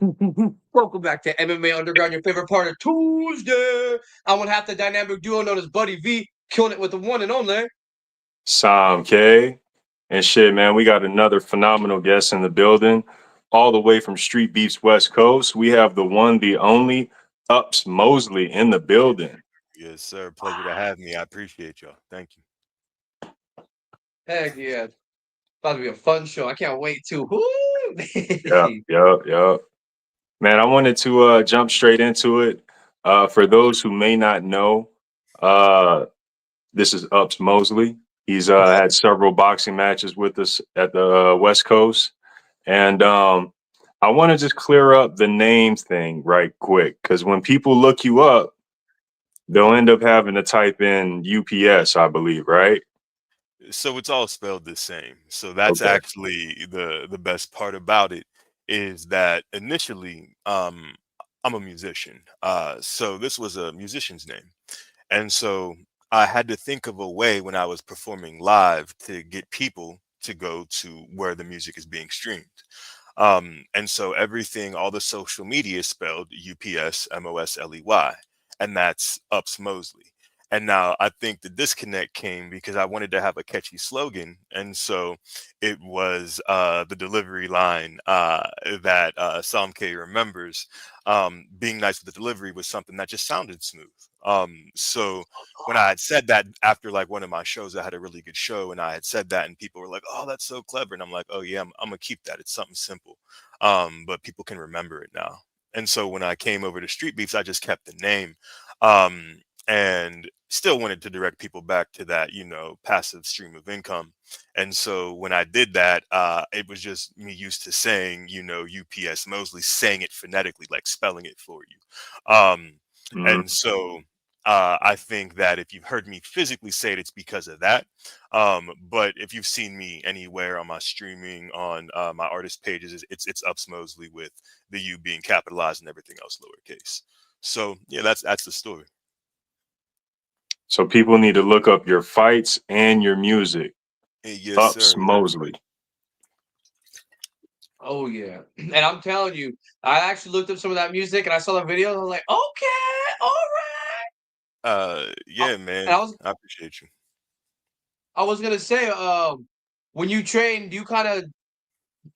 Welcome back to MMA Underground, your favorite part of Tuesday. I'm one half the dynamic duo known as Buddy V, killing it with the one and only. Sam K. And shit, man, we got another phenomenal guest in the building, all the way from Streetbeefs West Coast. We have the one, the only Ups Mosley in the building. Yes, sir. Pleasure to have me. I appreciate y'all. Thank you. Heck yeah. About to be a fun show. I can't wait to. Yep, yep, yep. Man, I wanted to jump straight into it. For those who may not know, uh, this is Ups Mosley. He's had several boxing matches with us at the West Coast. And I want to just clear up the name thing right quick, because when people look you up, they'll end up having to type in UPS, I believe, right? So it's all spelled the same. So that's Okay. actually the best part about it is that initially I'm a musician. So this was a musician's name. And so I had to think of a way when I was performing live to get people to go to where the music is being streamed. And so everything, all the social media is spelled UPS Mosley, and that's Ups Mosley. And now I think the disconnect came because I wanted to have a catchy slogan, and so it was the delivery line that Sam K remembers. Being nice with the delivery was something that just sounded smooth. So when I had said that after like one of my shows, I had a really good show, and I had said that, and people were like, "Oh, that's so clever," and I'm like, "Oh yeah, I'm gonna keep that. It's something simple, but people can remember it now." And so when I came over to Street Beefs, I just kept the name, and still wanted to direct people back to that, passive stream of income. And so when I did that, it was just me used to saying, UPS Mosley, saying it phonetically, like spelling it for you. And Mhm. so I think that if you've heard me physically say it, it's because of that. But if you've seen me anywhere on my streaming, on my artist pages, it's Ups Mosley with the U being capitalized and everything else lowercase. So yeah, that's the story. So people need to look up your fights and your music. Yes, Ups sir. Mosley. Oh, yeah. And I'm telling you, I actually looked up some of that music and I saw the video. And I was like, okay, all right. Yeah, And man. I was I appreciate you. I was gonna say, when you train, do you kind of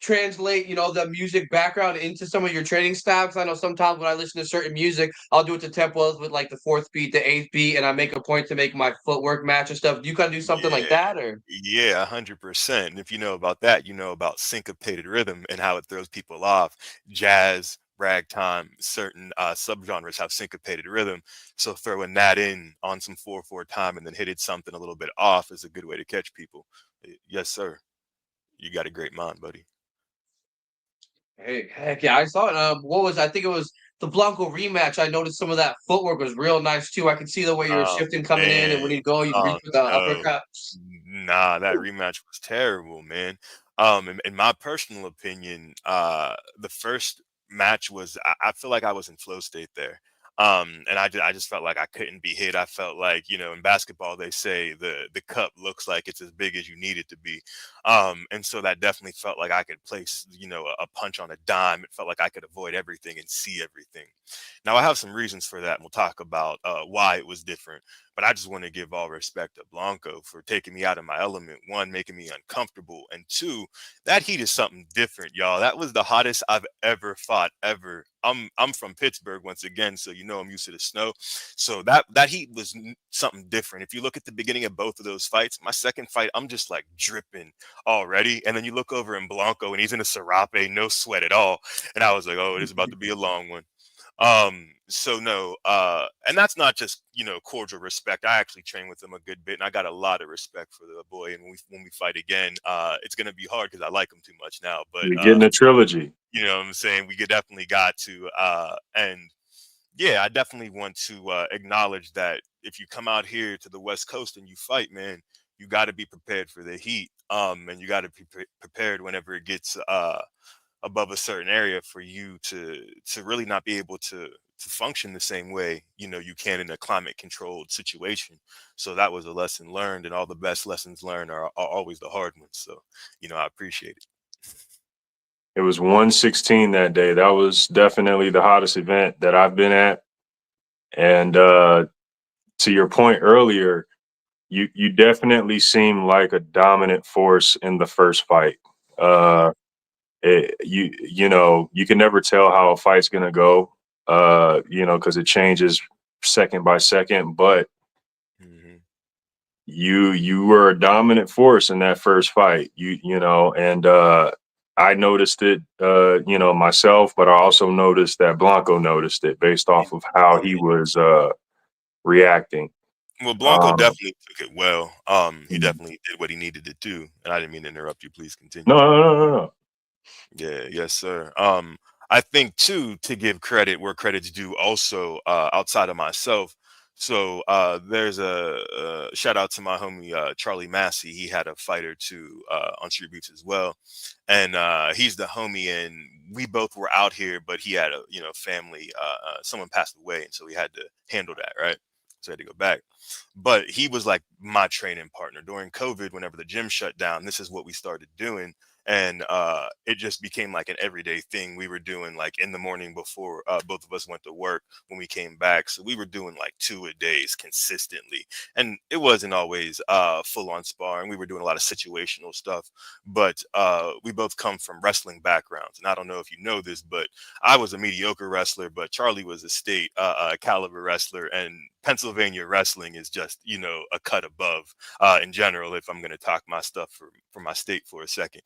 translate, the music background into some of your training styles? I know sometimes when I listen to certain music, I'll do it to tempos with like the fourth beat, the eighth beat, and I make a point to make my footwork match and stuff. Do you kind of do something like Yeah. that, or? Yeah, 100%. And if you know about that, you know about syncopated rhythm and how it throws people off. Jazz, ragtime, certain subgenres have syncopated rhythm. So throwing that in on some 4/4 time and then hitting something a little bit off is a good way to catch people. Yes, sir. You got a great mind, buddy. Hey, heck yeah, I saw it. What was I think it was the Blanco rematch. I noticed some of that footwork was real nice too. I could see the way you were Oh shifting coming in, and when man. you go, you'd Oh reach with the no. uppercut. Nah, that rematch was terrible, man. In my personal opinion, the first match was I feel like I was in flow state there. And I just felt like I couldn't be hit. I felt like, in basketball they say the cup looks like it's as big as you need it to be. And so that definitely felt like I could place, a punch on a dime. It felt like I could avoid everything and see everything. Now I have some reasons for that, and we'll talk about why it was different. But I just want to give all respect to Blanco for taking me out of my element. One, making me uncomfortable, and two, that heat is something different, y'all. That was the hottest I've ever fought ever. I'm from Pittsburgh once again, so I'm used to the snow. So that heat was something different. If you look at the beginning of both of those fights, my second fight, I'm just like dripping already, and then you look over in Blanco, and he's in a serape, no sweat at all, and I was like, oh, this is about to be a long one. So no, and that's not just, cordial respect. I actually train with him a good bit, and I got a lot of respect for the boy. And when we fight again, it's gonna be hard because I like him too much now. But You're getting a trilogy. you know what I'm saying? We could definitely got to and yeah, I definitely want to acknowledge that if you come out here to the West Coast and you fight, man, you got to be prepared for the heat. And you got to be prepared whenever it gets above a certain area for you to really not be able to function the same way you can in a climate controlled situation. So that was a lesson learned, and all the best lessons learned are always the hard ones. So I appreciate it. It was 116 that day. That was definitely the hottest event that I've been at. And to your point earlier, you definitely seem like a dominant force in the first fight. You know, you can never tell how a fight's gonna go, you know, because it changes second by second. But Mm-hmm. you were a dominant force in that first fight. You know, and I noticed it, you know, myself, but I also noticed that Blanco noticed it based off of how he was reacting. Well, Blanco Um, definitely took it well. He definitely did what he needed to do. And I didn't mean to interrupt you. Please continue. no, no, no, no, no. Yeah, yes, sir. I think too, to give credit where credit's due also, outside of myself. So there's a shout out to my homie Charlie Massey. He had a fight or two on Streetbeefs as well. And he's the homie, and we both were out here, but he had a family, someone passed away, and so he had to handle that, right? So I had to go back. But he was like my training partner during COVID. Whenever the gym shut down, this is what we started doing, and it just became like an everyday thing we were doing, like in the morning before both of us went to work. When we came back, so we were doing like 2 a days consistently, and it wasn't always full on sparring. We were doing a lot of situational stuff, but we both come from wrestling backgrounds, and I don't know if you know this, but I was a mediocre wrestler, but Charlie was a state caliber wrestler, and Pennsylvania wrestling is just a cut above in general, if I'm going to talk my stuff for my state for a second.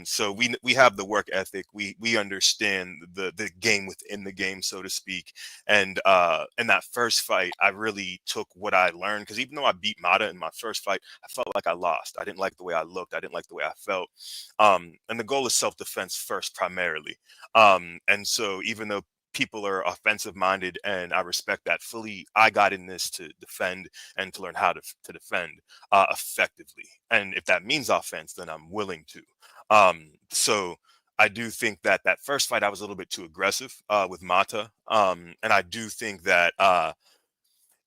So we have the work ethic. We understand the game within the game, so to speak. And in that first fight, I really took what I learned, because even though I beat Mata in my first fight, I felt like I lost. I didn't like the way I looked. I didn't like the way I felt. And the goal is self-defense first, primarily. And so even though people are offensive minded, and I respect that fully, I got in this to defend and to learn how to defend effectively. And if that means offense, then I'm willing to. So I do think that that first fight I was a little bit too aggressive with Mata, and I do think that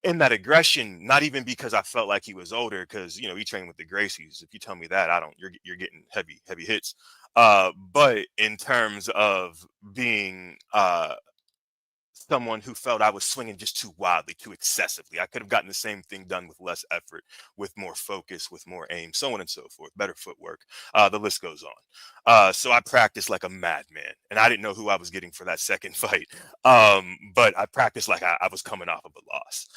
in that aggression, not even because I felt like he was older, because he trained with the Gracies. If you tell me that, I don't. You're getting heavy hits. But in terms of being someone who felt I was swinging just too wildly, too excessively. I could have gotten the same thing done with less effort, with more focus, with more aim, so on and so forth, better footwork. The list goes on. So I practiced like a madman, and I didn't know who I was getting for that second fight. But I practiced like I was coming off of a loss.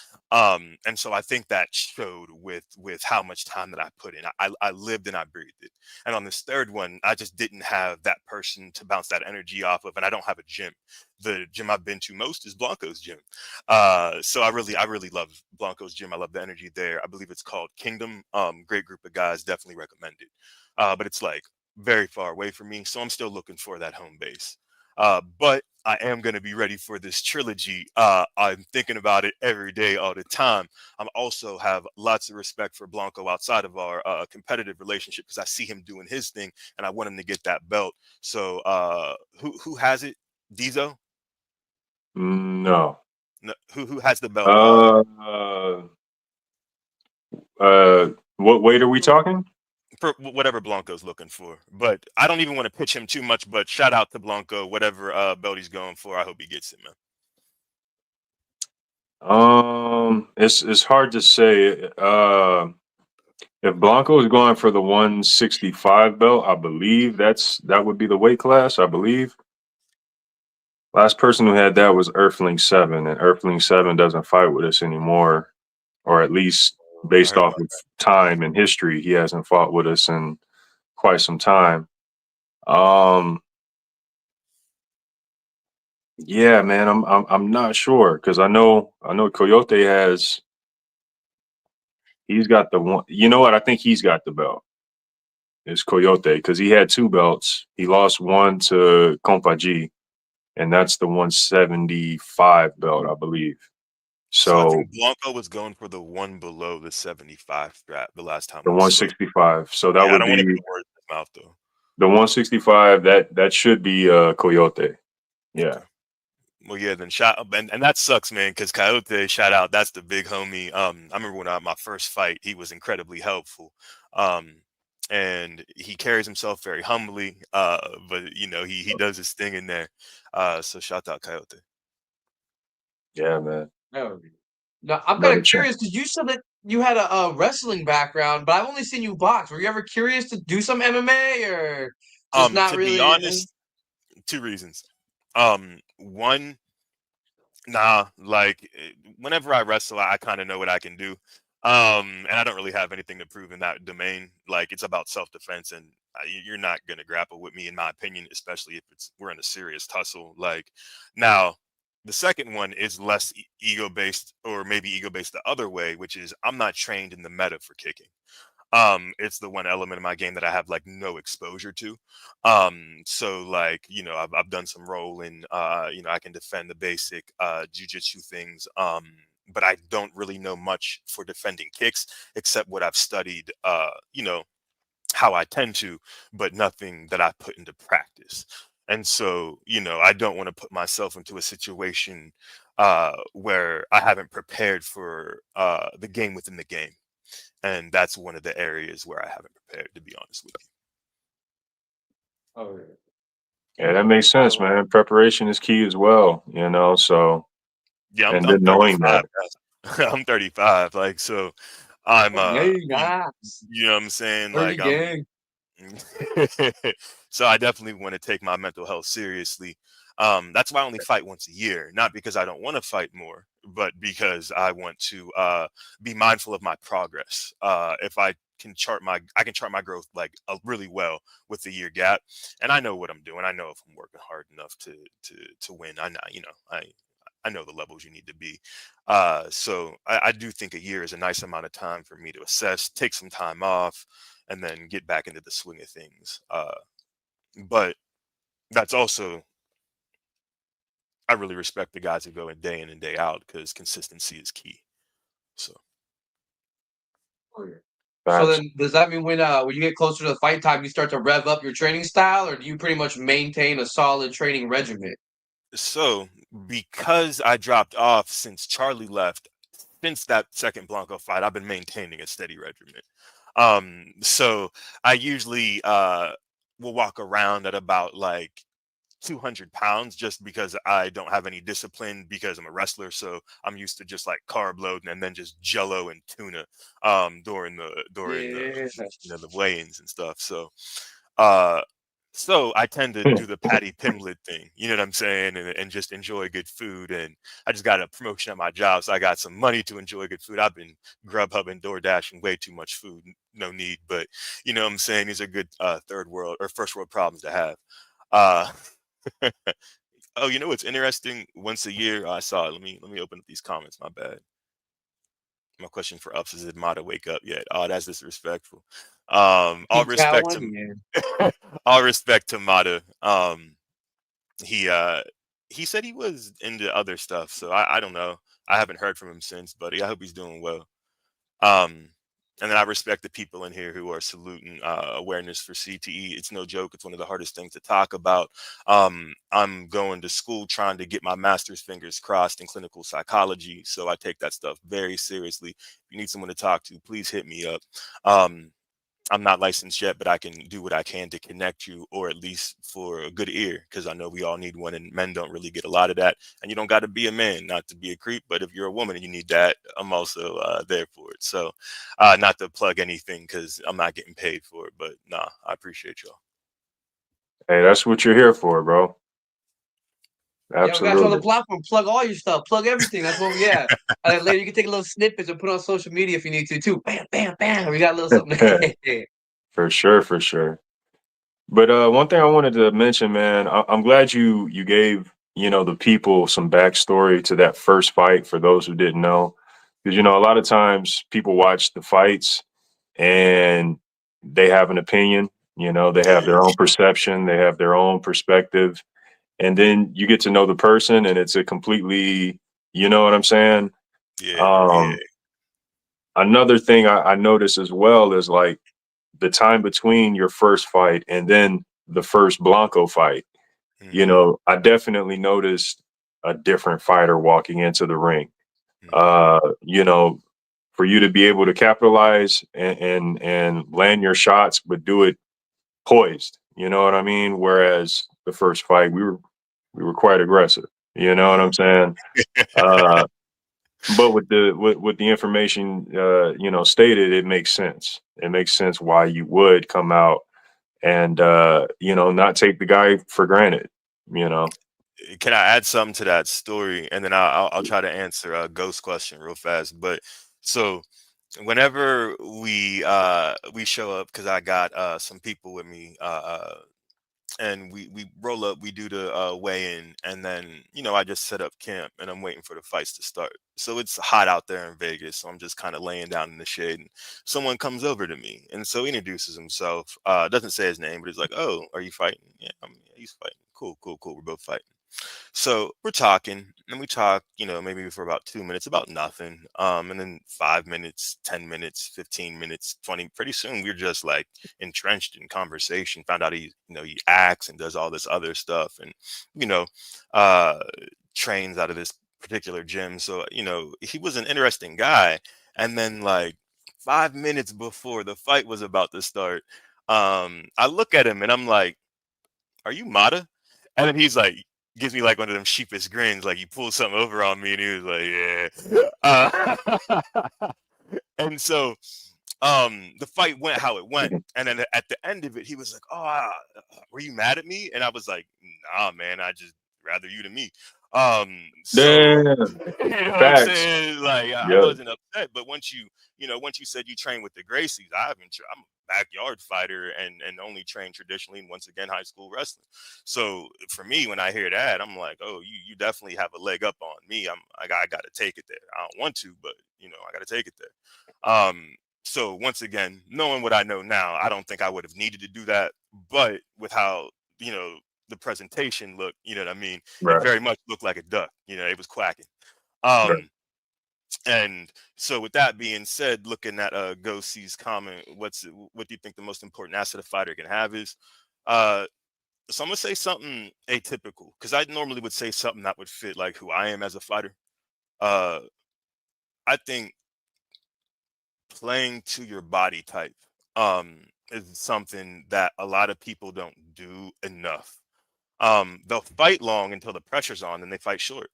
And so I think that showed with how much time that I put in. I lived and I breathed it. And on this third one, I just didn't have that person to bounce that energy off of, and I don't have a gym. The gym I've been to most is Blanco's gym. So I really love Blanco's gym. I love the energy there. I believe it's called Kingdom. Great group of guys, definitely recommend it. But it's like very far away from me, so I'm still looking for that home base. But I am going to be ready for this trilogy. I'm thinking about it every day, all the time. I also have lots of respect for Blanco outside of our competitive relationship, because I see him doing his thing, and I want him to get that belt. So who has it? Diesel? No. No, who has the belt? Uh, uh, what weight are we talking? For whatever Blanco's looking for. But I don't even want to pitch him too much. But shout out to Blanco, whatever belt he's going for. I hope he gets it, man. It's hard to say. If Blanco is going for the 165 belt, I believe that would be the weight class. I believe last person who had that was Earthling 7, and Earthling 7 doesn't fight with us anymore, or at least I based heard off about of time and history, he hasn't fought with us in quite some time. Um, yeah, man, I'm not sure, because I know Coyote has. He's got the one. You know what? I think he's got the belt. It's Coyote, because he had two belts. He lost one to Compa G, and that's the 175 belt, I believe. So I So think Blanco was going for the one below the 75 strap the last time the we spoke. 165. So that Yeah, I would don't want to be put words in his mouth though. the 165. That should be Coyote. Yeah. Okay. Well, yeah, then and that sucks, man, because Coyote, shout out, that's the big homie. I remember when my first fight, he was incredibly helpful. Um, and he carries himself very humbly. But you know, he does his thing in there. So shout out Coyote. Yeah, man. Oh, now, I'm kind Another of champ. curious because you said that you had a wrestling background, but I've only seen you box. Were you ever curious to do some MMA or just not To be really? honest, two reasons. One, nah, like whenever I wrestle, I kind of know what I can do. And I don't really have anything to prove in that domain. Like it's about self-defense, and you're not gonna grapple with me, in my opinion, especially if we're in a serious tussle. Like now, the second one is less ego-based, or maybe ego-based the other way, which is I'm not trained in the meta for kicking. It's the one element of my game that I have like no exposure to. So like, you know, I've done some rolling, you know, I can defend the basic jujitsu things. But I don't really know much for defending kicks except what I've studied, you know, how I tend to, but nothing that I put into practice. And so, you know, I don't want to put myself into a situation where I haven't prepared for the game within the game. And that's one of the areas where I haven't prepared, to be honest with Oh, Yeah, that makes sense, oh, man. Preparation is key as well, you know. So, you. Yeah, and I'm then knowing 35. that. I'm 35. Like, so I'm, yeah, nice. you know what I'm saying? Dirty Like, I'm, gang. so I definitely want to take my mental health seriously. That's why I only fight once a year, not because I don't want to fight more, but because I want to be mindful of my progress. If I can chart my growth like really well with the year gap, and I know what I'm doing. I know if I'm working hard enough to win. I know, you know, I know the levels you need to be. So I do think a year is a nice amount of time for me to assess, take some time off, and then get back into the swing of things. But that's also, I really respect the guys who go in and day out because consistency is key. So So Facts. then, does that mean when you get closer to the fight time, you start to rev up your training style, or do you pretty much maintain a solid training regimen? so because I dropped off since Charlie left, since that second Blanco fight, I've been maintaining a steady regimen. So I usually will walk around at about like 200 pounds just because I don't have any discipline because I'm a wrestler. So I'm used to just like carb loading and then just jello and tuna during the Yeah. you know the weigh-ins and stuff. Uh so I tend to do the Patty Pimlet thing, you know what I'm saying, and just enjoy good food. And I just got a promotion at my job, so I got some money to enjoy good food. I've been Grubhub and DoorDashing way too much food, no need. But you know what I'm saying, these are good third world or first world problems to have. Uh, Oh, you know what's interesting? Once a year, I saw it. Let me open up these comments. My bad. My question for Ups is, did Mata wake up yet? Oh, that's disrespectful. All Keep respect going. to Yeah. all respect to Mata. He he said he was into other stuff, so I don't know. I haven't heard from him since, buddy. I hope he's doing well. Um, and then I respect the people in here who are saluting awareness for CTE. It's no joke. It's one of the hardest things to talk about. I'm going to school trying to get my master's, fingers crossed, in clinical psychology. So I take that stuff very seriously. If you need someone to talk to, please hit me up. Um, I'm not licensed yet, but I can do what I can to connect you, or at least for a good ear, because I know we all need one, and men don't really get a lot of that. And you don't got to be a man not to be a creep, but if you're a woman and you need that, I'm also there for it. So, not to plug anything because I'm not getting paid for it, but nah, I appreciate y'all. Hey, that's what you're here for, bro. Yeah, we got you on the Absolutely. platform. Plug all your stuff. Plug everything. That's what we have. And then later you can take a little snippets and put on social media if you need to too. Bam, bam, bam. We got a little something. For sure, for sure. But one thing I wanted to mention, man, I'm glad you gave, you know, the people some backstory to that first fight for those who didn't know. Because, you know, a lot of times people watch the fights and they have an opinion, you know, they have Yeah, their own perception, they have their own perspective. And then you get to know the person and it's a completely, you know what I'm saying? yeah, yeah. Um, Another thing I noticed as well is like the time between your first fight and then the first Blanco fight. You Hmm. know, I definitely noticed a different fighter walking into the ring. Hmm. You know, for you to be able to capitalize and land your shots, but do it poised. You know what I mean? Whereas the first fight, we were quite aggressive. You know what I'm saying? But with the information stated, it makes sense. It makes sense why you would come out and not take the guy for granted. You know. Can I add something to that story, and then I'll try to answer a Ghost question real fast. But so whenever we show up, because I got some people with me, and we roll up, we do the weigh in, and then I just set up camp and I'm waiting for the fights to start. So it's hot out there in Vegas, so I'm just kind of laying down in the shade, and someone comes over to me, and so he introduces himself. Doesn't say his name, but he's like, "Oh, are you fighting?" Yeah, he's fighting. Cool, cool, cool. We're both fighting. So we're talking, and we talk, maybe for about 2 minutes about nothing. And then 5 minutes, 10 minutes, 15 minutes, 20. Pretty soon we're just like entrenched in conversation. Found out he acts and does all this other stuff, and you know, uh, trains out of this particular gym. So he was an interesting guy. And then like 5 minutes before the fight was about to start, I look at him and I'm like, "Are you Mata?" And then he's like, gives me like one of them sheepish grins, like he pulled something over on me, and he was like, "Yeah." And so, the fight went how it went, and then at the end of it, he was like, "Oh, were you mad at me?" And I was like, "Nah, man, I just rather you than me." So Damn. you know what I'm Facts. saying? Like I Yep. wasn't upset, but once you said you train with the Gracies, I'm a backyard fighter and only train traditionally and once again high school wrestling. So for me, when I hear that, I'm like, oh, you definitely have a leg up on me. I got to take it there. I don't want to, but I got to take it there. So once again, knowing what I know now, I don't think I would have needed to do that. But with how the presentation looked, you know what I mean, it Right. very much looked like a duck. It was quacking. Right. Um, and so with that being said, looking at Ghostie's comment, what do you think the most important asset a fighter can have is? Uh, so I'm gonna say something atypical because I normally would say something that would fit like who I am as a fighter. Uh, I think playing to your body type is something that a lot of people don't do enough. They'll fight long until the pressure's on, and they fight short.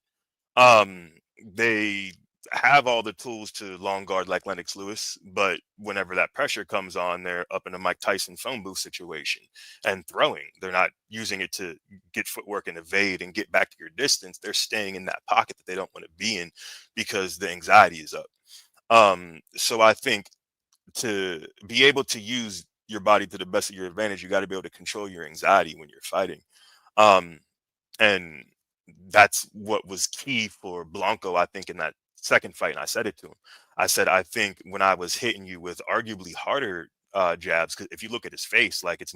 Um, they have all the tools to long guard like Lennox Lewis, but whenever that pressure comes on, they're up in a Mike Tyson phone booth situation and throwing. They're not using it to get footwork and evade and get back to your distance. They're staying in that pocket that they don't want to be in because the anxiety is up. So I think to be able to use your body to the best of your advantage, you got to be able to control your anxiety when you're fighting. Um, and that's what was key for Blanco, I think, in that second fight. And I said it to him. I said, I think when I was hitting you with arguably harder jabs, because if you look at his face, like it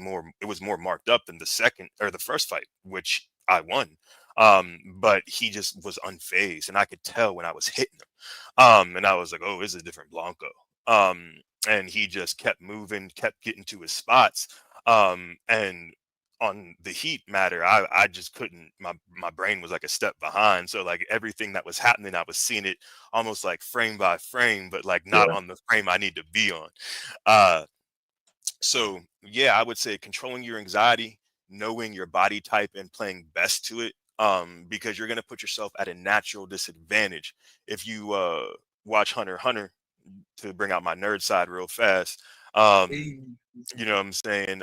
was more marked up than the second or the first fight, which I won. But he just was unfazed, and I could tell when I was hitting him. And I was like, oh, this is a different Blanco. And he just kept moving, kept getting to his spots. And on the heat matter, I just couldn't. My brain was like a step behind. So like everything that was happening, I was seeing it almost like frame by frame, but like not Yeah. on the frame I need to be on. Uh, so yeah, I would say controlling your anxiety, knowing your body type, and playing best to it. Because you're gonna put yourself at a natural disadvantage if you watch Hunter x Hunter, to bring out my nerd side real fast. Um, you know what I'm saying?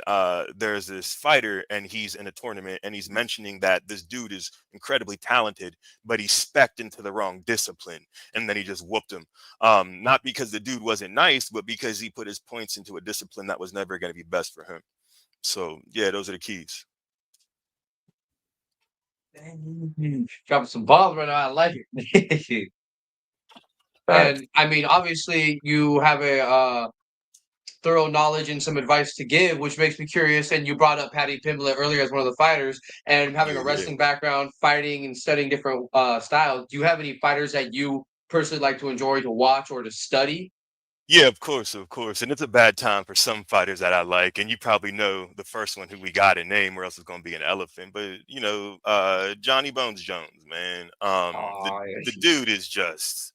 There's this fighter and he's in a tournament and he's mentioning that this dude is incredibly talented, but he specced into the wrong discipline and then he just whooped him. Not because the dude wasn't nice, but because he put his points into a discipline that was never going to be best for him. So yeah, those are the keys. Dropping some balls right now. I like it. Facts. And I mean, obviously, you have a thorough knowledge and some advice to give, which makes me curious. And you brought up Patty Pimblett earlier as one of the fighters, and having Yeah, a yeah. wrestling background, fighting and studying different styles. Do you have any fighters that you personally like to enjoy to watch or to study? Yeah, of course, of course. And it's a bad time for some fighters that I like. And you probably know the first one who we got a name, or else it's gonna be an elephant. But Johnny Bones Jones, man. The Oh, the dude is just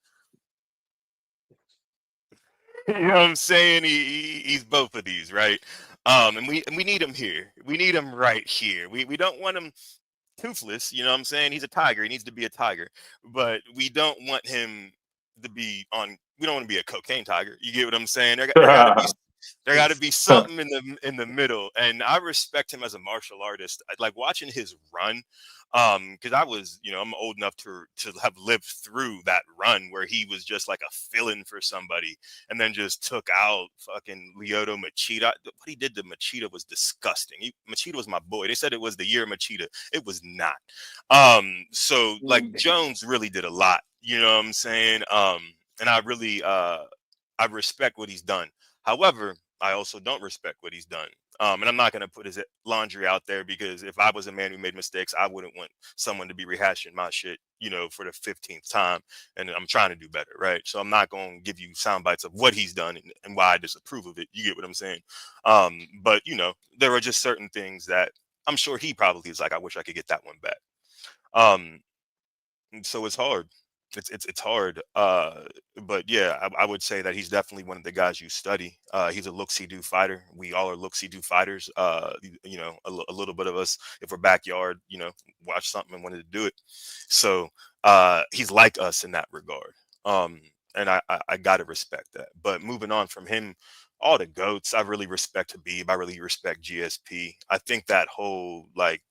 You know what I'm saying? He's both of these, right? And we need him here. We need him right here. We don't want him toothless. You know what I'm saying? He's a tiger. He needs to be a tiger, but we don't want him to be on. We don't want to be a cocaine tiger. You get what I'm saying? There got to be something in the middle, and I respect him as a martial artist. Like watching his run, because I was, I'm old enough to have lived through that run where he was just like a fill-in for somebody, and then just took out fucking Lyoto Machida. What he did to Machida was disgusting. Machida was my boy. They said it was the year of Machida. It was not. So like Jones really did a lot. You know what I'm saying? And I really, I respect what he's done. However, I also don't respect what he's done. And I'm not going to put his laundry out there because if I was a man who made mistakes, I wouldn't want someone to be rehashing my shit, for the 15th time. And I'm trying to do better, right? So I'm not going to give you sound bites of what he's done and why I disapprove of it. You get what I'm saying? But, there are just certain things that I'm sure he probably is like, I wish I could get that one back. So it's hard. It's hard. But yeah, I would say that he's definitely one of the guys you study. He's a look-see-do fighter. We all are look-see-do fighters. A little bit of us, if we're backyard, watch something and wanted to do it. So he's like us in that regard. And I gotta respect that. But moving on from him, all the goats, I really respect Habib. I really respect GSP. I think that whole like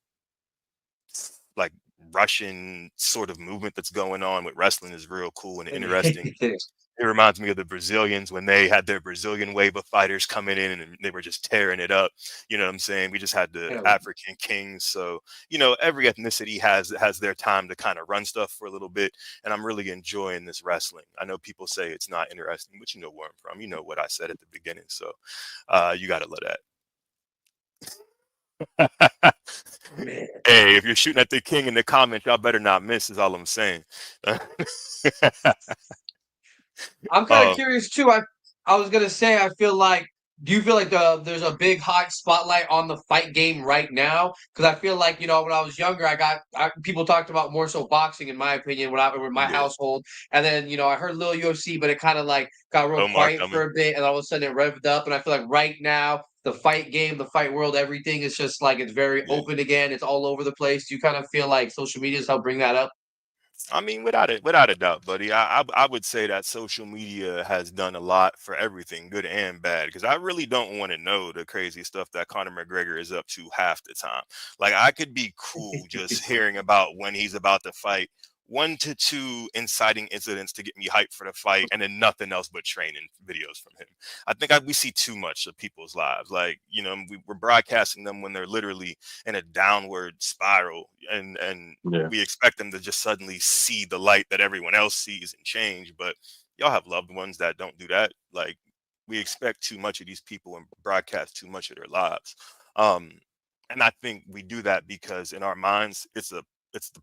Russian sort of movement that's going on with wrestling is real cool and interesting. It reminds me of the Brazilians when they had their Brazilian wave of fighters coming in and they were just tearing it up. You know what I'm saying? We just had the African kings. So, every ethnicity has their time to kind of run stuff for a little bit. And I'm really enjoying this wrestling. I know people say it's not interesting, but you know where I'm from. You know what I said at the beginning. So you got to love that. Hey, if you're shooting at the king in the comments, y'all better not miss, is all I'm saying. I'm kind of curious too. I was gonna say, do you feel like there's a big hot spotlight on the fight game right now? Because I feel like when I was younger, people talked about more so boxing, in my opinion, when I was in my household, and then I heard a little UFC, but it kind of like got real Omar quiet coming. for a bit, and all of a sudden it revved up, and I feel like right now the fight game, the fight world, everything is just like it's very open again. It's all over the place. Do you kind of feel like social media has helped bring that up? I mean, without a doubt, buddy. I would say that social media has done a lot for everything, good and bad. Because I really don't want to know the crazy stuff that Conor McGregor is up to half the time. Like I could be cool just hearing about when he's about to fight 1 to 2 inciting incidents to get me hyped for the fight, and then nothing else but training videos from him. I think we see too much of people's lives. Like we're broadcasting them when they're literally in a downward spiral, and we expect them to just suddenly see the light that everyone else sees and change. But y'all have loved ones that don't do that. Like we expect too much of these people and broadcast too much of their lives. And I think we do that because in our minds, it's the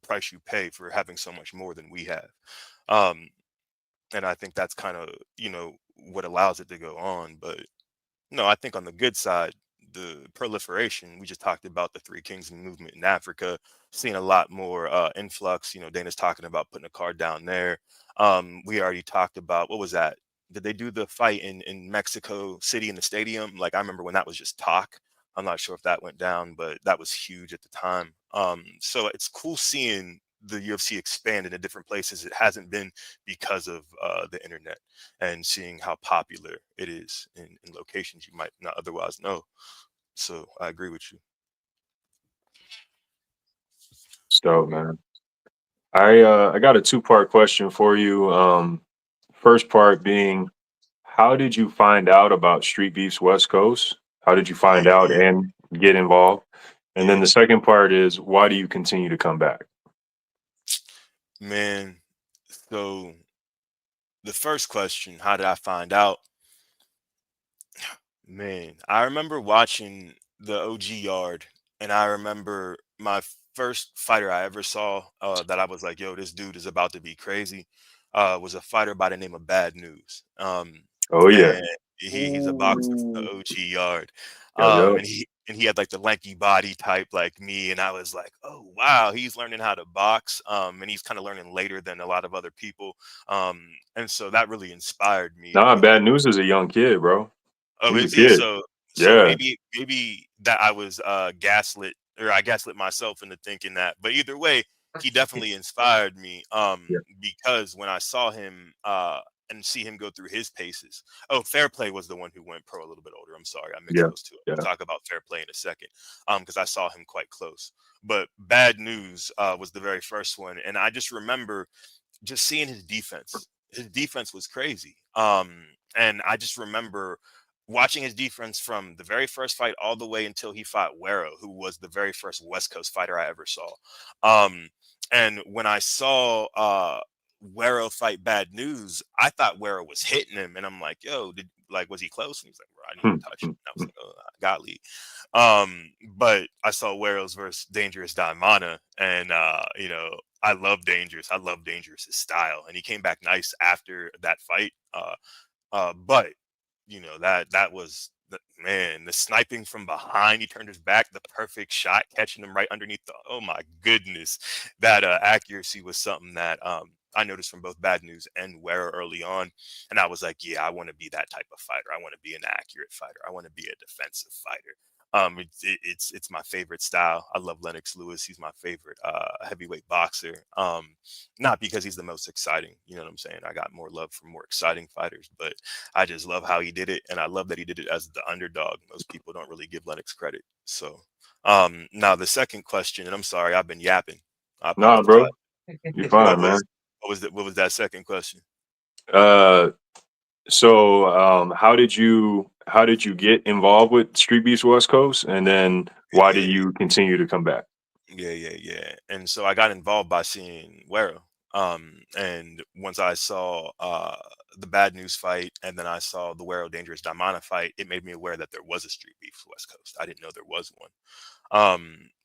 price you pay for having so much more than we have. And I think that's kind of, what allows it to go on. But no, I think on the good side, the proliferation, we just talked about the Three Kings movement in Africa, seeing a lot more influx. Dana's talking about putting a card down there. We already talked about, what was that? Did they do the fight in Mexico City in the stadium? Like I remember when that was just talk. I'm not sure if that went down, but that was huge at the time. So it's cool seeing the UFC expand into different places. It hasn't been because of the internet and seeing how popular it is in locations you might not otherwise know. So I agree with you. So, man, I got a 2-part question for you. First part being, how did you find out about Streetbeefs West Coast? How did you find out and get involved? And then the second part is, why do you continue to come back? Man, so the first question, how did I find out? Man, I remember watching the OG Yard, and I remember my first fighter I ever saw that I was like, yo, this dude is about to be crazy, was a fighter by the name of Bad News. Oh, yeah. And he's a boxer from the OG Yard. Yo, yo. And and he had like the lanky body type like me, and I was like, oh wow, he's learning how to box, and he's kind of learning later than a lot of other people, and so that really inspired me. Nah, You know, Bad News is a young kid, bro. oh, He's a is he? kid. So Yeah. maybe that I was gaslit, or I gaslit myself into thinking that. But either way, he definitely inspired me. Yeah. Because when I saw him and see him go through his paces. Oh, Fair Play was the one who went pro a little bit older. I'm sorry, I mixed Yeah. those two. We'll Yeah. talk about Fair Play in a second. Because I saw him quite close. But Bad News was the very first one, and I just remember just seeing his defense. His defense was crazy. And I just remember watching his defense from the very first fight all the way until he fought Wero, who was the very first West Coast fighter I ever saw. And when I saw Wero fight Bad News, I thought Wero was hitting him, and I'm like, "Yo, was he close?" And he's like, "Bro, I didn't even touch him." And I was like, "Oh, I got lead." But I saw Wero's versus Dangerous Daimana, and I love Dangerous. I love Dangerous's style, and he came back nice after that fight. But that was the sniping from behind. He turned his back, the perfect shot, catching him right underneath the. Oh my goodness, that accuracy was something that I noticed from both Bad News and Wera early on, and I was like, yeah, I want to be that type of fighter. I want to be an accurate fighter. I want to be a defensive fighter. It's my favorite style. I love Lennox Lewis. He's my favorite heavyweight boxer. Not because he's the most exciting. You know what I'm saying? I got more love for more exciting fighters, but I just love how he did it, and I love that he did it as the underdog. Most people don't really give Lennox credit. So, now the second question, and I'm sorry, I've been yapping. I Nah, apologize. bro. You're What fine, man. was what was that second question? So how did you get involved with Streetbeefs West Coast, and then why did Yeah, you continue to come back? yeah. And so I got involved by seeing Wero. And once I saw the Bad News fight, and then I saw the Wero Dangerous Daimana fight, it made me aware that there was a Street Beefs West Coast. I didn't know there was one.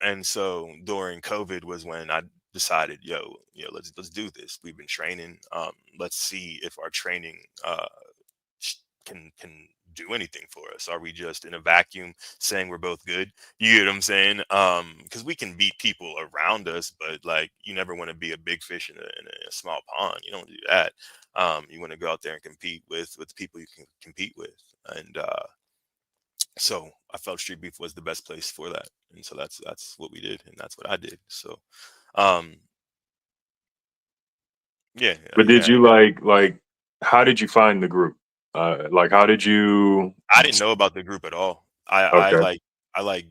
And so during COVID was when I decided, let's do this. We've been training. Let's see if our training can do anything for us. Are we just in a vacuum saying we're both good? You get what I'm saying? Because we can beat people around us, but like you never want to be a big fish in a small pond. You don't do that. You want to go out there and compete with the people you can compete with. And so I felt Street Beef was the best place for that. And so that's what we did, and that's what I did. So um yeah, But did yeah. you how did you find the group? Like how did you I didn't know about the group at all. Okay, I like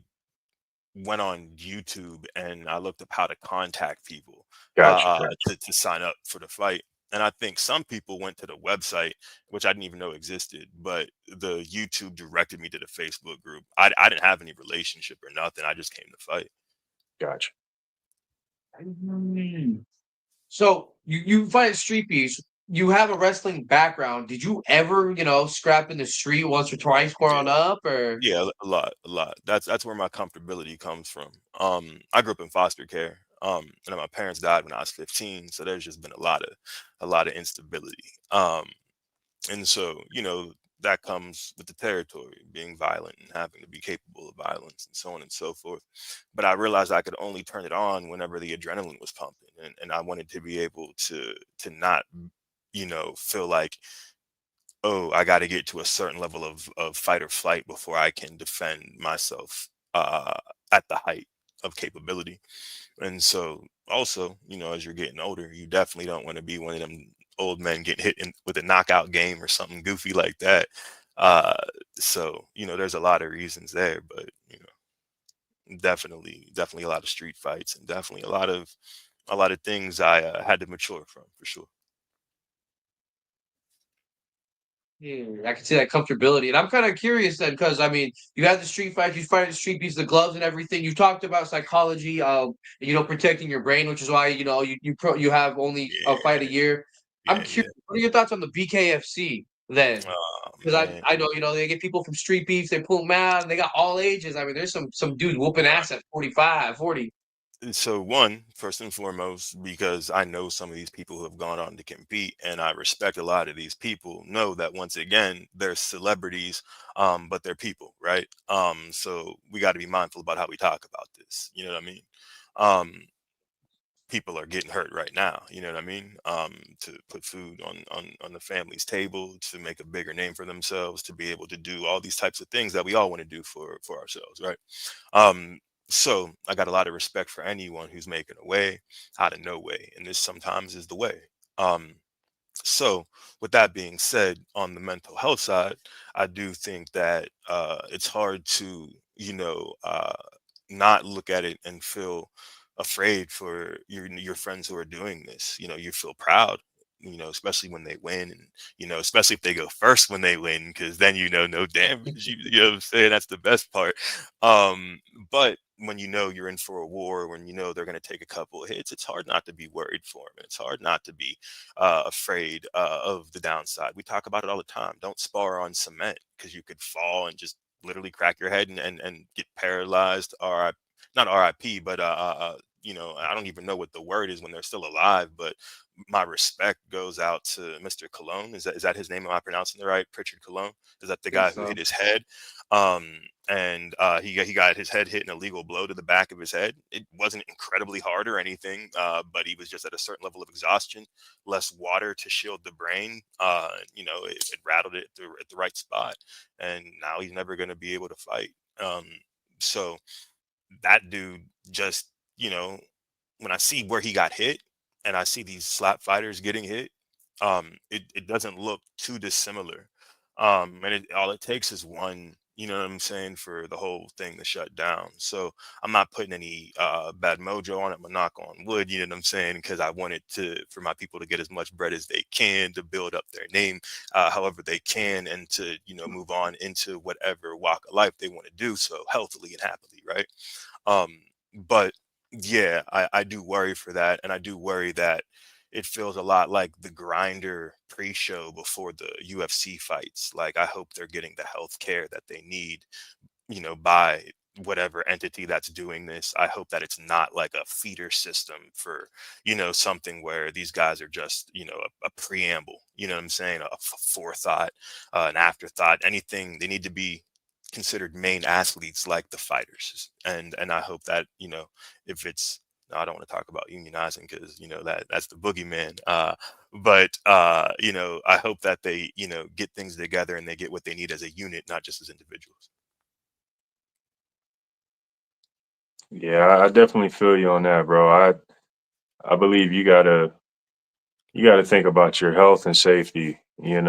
went on YouTube and I looked up how to contact people gotcha. to sign up for the fight. And I think some people went to the website, which I didn't even know existed, but the YouTube directed me to the Facebook group. I didn't have any relationship or nothing. I just came to fight. Gotcha. Mm. So you fight Street Beefs. You have a wrestling background. Did you ever, scrap in the street once or twice growing up, or? Yeah, a lot. That's where my comfortability comes from. I grew up in foster care. And my parents died when I was 15, so there's just been a lot of instability. And so, that comes with the territory, being violent and having to be capable of violence and so on and so forth. But I realized I could only turn it on whenever the adrenaline was pumping, and I wanted to be able to not, feel like, oh, I got to get to a certain level of fight or flight before I can defend myself at the height of capability. And so, also, as you're getting older, you definitely don't want to be one of them old men getting hit with a knockout game or something goofy like that. Uh, so, there's a lot of reasons there, but definitely a lot of street fights, and definitely a lot of things I had to mature from, for sure. I can see that comfortability, and I'm kind of curious then, because I mean, you had the street fights, you fight the street beats, the gloves, and everything. You talked about psychology, protecting your brain, which is why you have only a fight Yeah, a year. I'm yeah. curious, what are your thoughts on the BKFC then? Oh Because man. I know they get people from street beefs, they pull them out, and they got all ages. I mean, there's some dudes whooping ass at 45, 40. So one, first and foremost, because I know some of these people who have gone on to compete, and I respect a lot of these people, know that once again they're celebrities, but they're people, right? So we got to be mindful about how we talk about this. You know what I mean? Um, People are getting hurt right now. You know what I mean? To put food on the family's table, to make a bigger name for themselves, to be able to do all these types of things that we all want to do for ourselves, right? Um, so I got a lot of respect for anyone who's making a way out of no way, and this sometimes is the way. Um, so, with that being said, on the mental health side, I do think that it's hard to, not look at it and feel afraid for your friends who are doing this. You feel proud. Especially when they win, and especially if they go first when they win, because then no damage. You know what I'm saying? That's the best part. Um, but when you're in for a war, when they're going to take a couple of hits, it's hard not to be worried for them. It's hard not to be afraid of the downside. We talk about it all the time. Don't spar on cement, because you could fall and just literally crack your head and get paralyzed. Not RIP, but I don't even know what the word is when they're still alive. But my respect goes out to Mr. Cologne. Is that his name? Am I pronouncing it right? Pritchard Cologne. Is that the I think guy who hit so. his head? And he got his head hit an illegal blow to the back of his head. It wasn't incredibly hard or anything, but he was just at a certain level of exhaustion, less water to shield the brain. It rattled it at the right spot, and now he's never going to be able to fight. Um, so that dude just, when I see where he got hit and I see these slap fighters getting hit, it doesn't look too dissimilar. And all it takes is one, you know what I'm saying, for the whole thing to shut down. So I'm not putting any bad mojo on it. I'm a knock on wood, you know what I'm saying, because I want it for my people to get as much bread as they can, to build up their name however they can, and to, move on into whatever walk of life they want to do so healthily and happily, right? But yeah, I do worry for that. And I do worry that it feels a lot like the grinder pre-show before the UFC fights. Like, I hope they're getting the health care that they need, by whatever entity that's doing this. I hope that it's not like a feeder system for, something where these guys are just, a preamble, you know what I'm saying? A forethought, an afterthought, anything. They need to be considered main athletes like the fighters. And I hope that, if it's, I don't want to talk about unionizing, because that's the boogeyman. But I hope that they get things together and they get what they need as a unit, not just as individuals. Yeah, I definitely feel you on that, bro. I believe you gotta think about your health and safety, and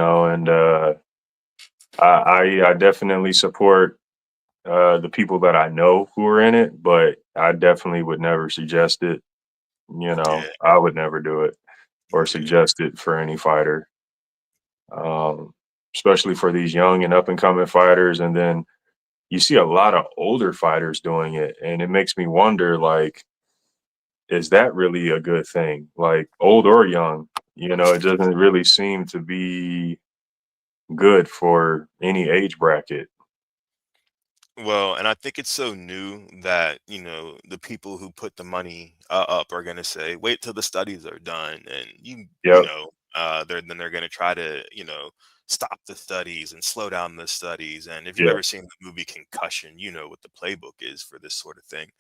I definitely support the people that I know who are in it, but I definitely would never suggest it. Yeah, I would never do it or yeah. suggest it for any fighter, um, especially for these young and up and coming fighters. And then you see a lot of older fighters doing it, and it makes me wonder, like, is that really a good thing? Like, old or young, it doesn't really seem to be good for any age bracket. Well, and I think it's so new that, the people who put the money up are going to say, wait till the studies are done. And Yep. they're going to try to, stop the studies and slow down the studies. And if you've Yeah. ever seen the movie Concussion, you know what the playbook is for this sort of thing.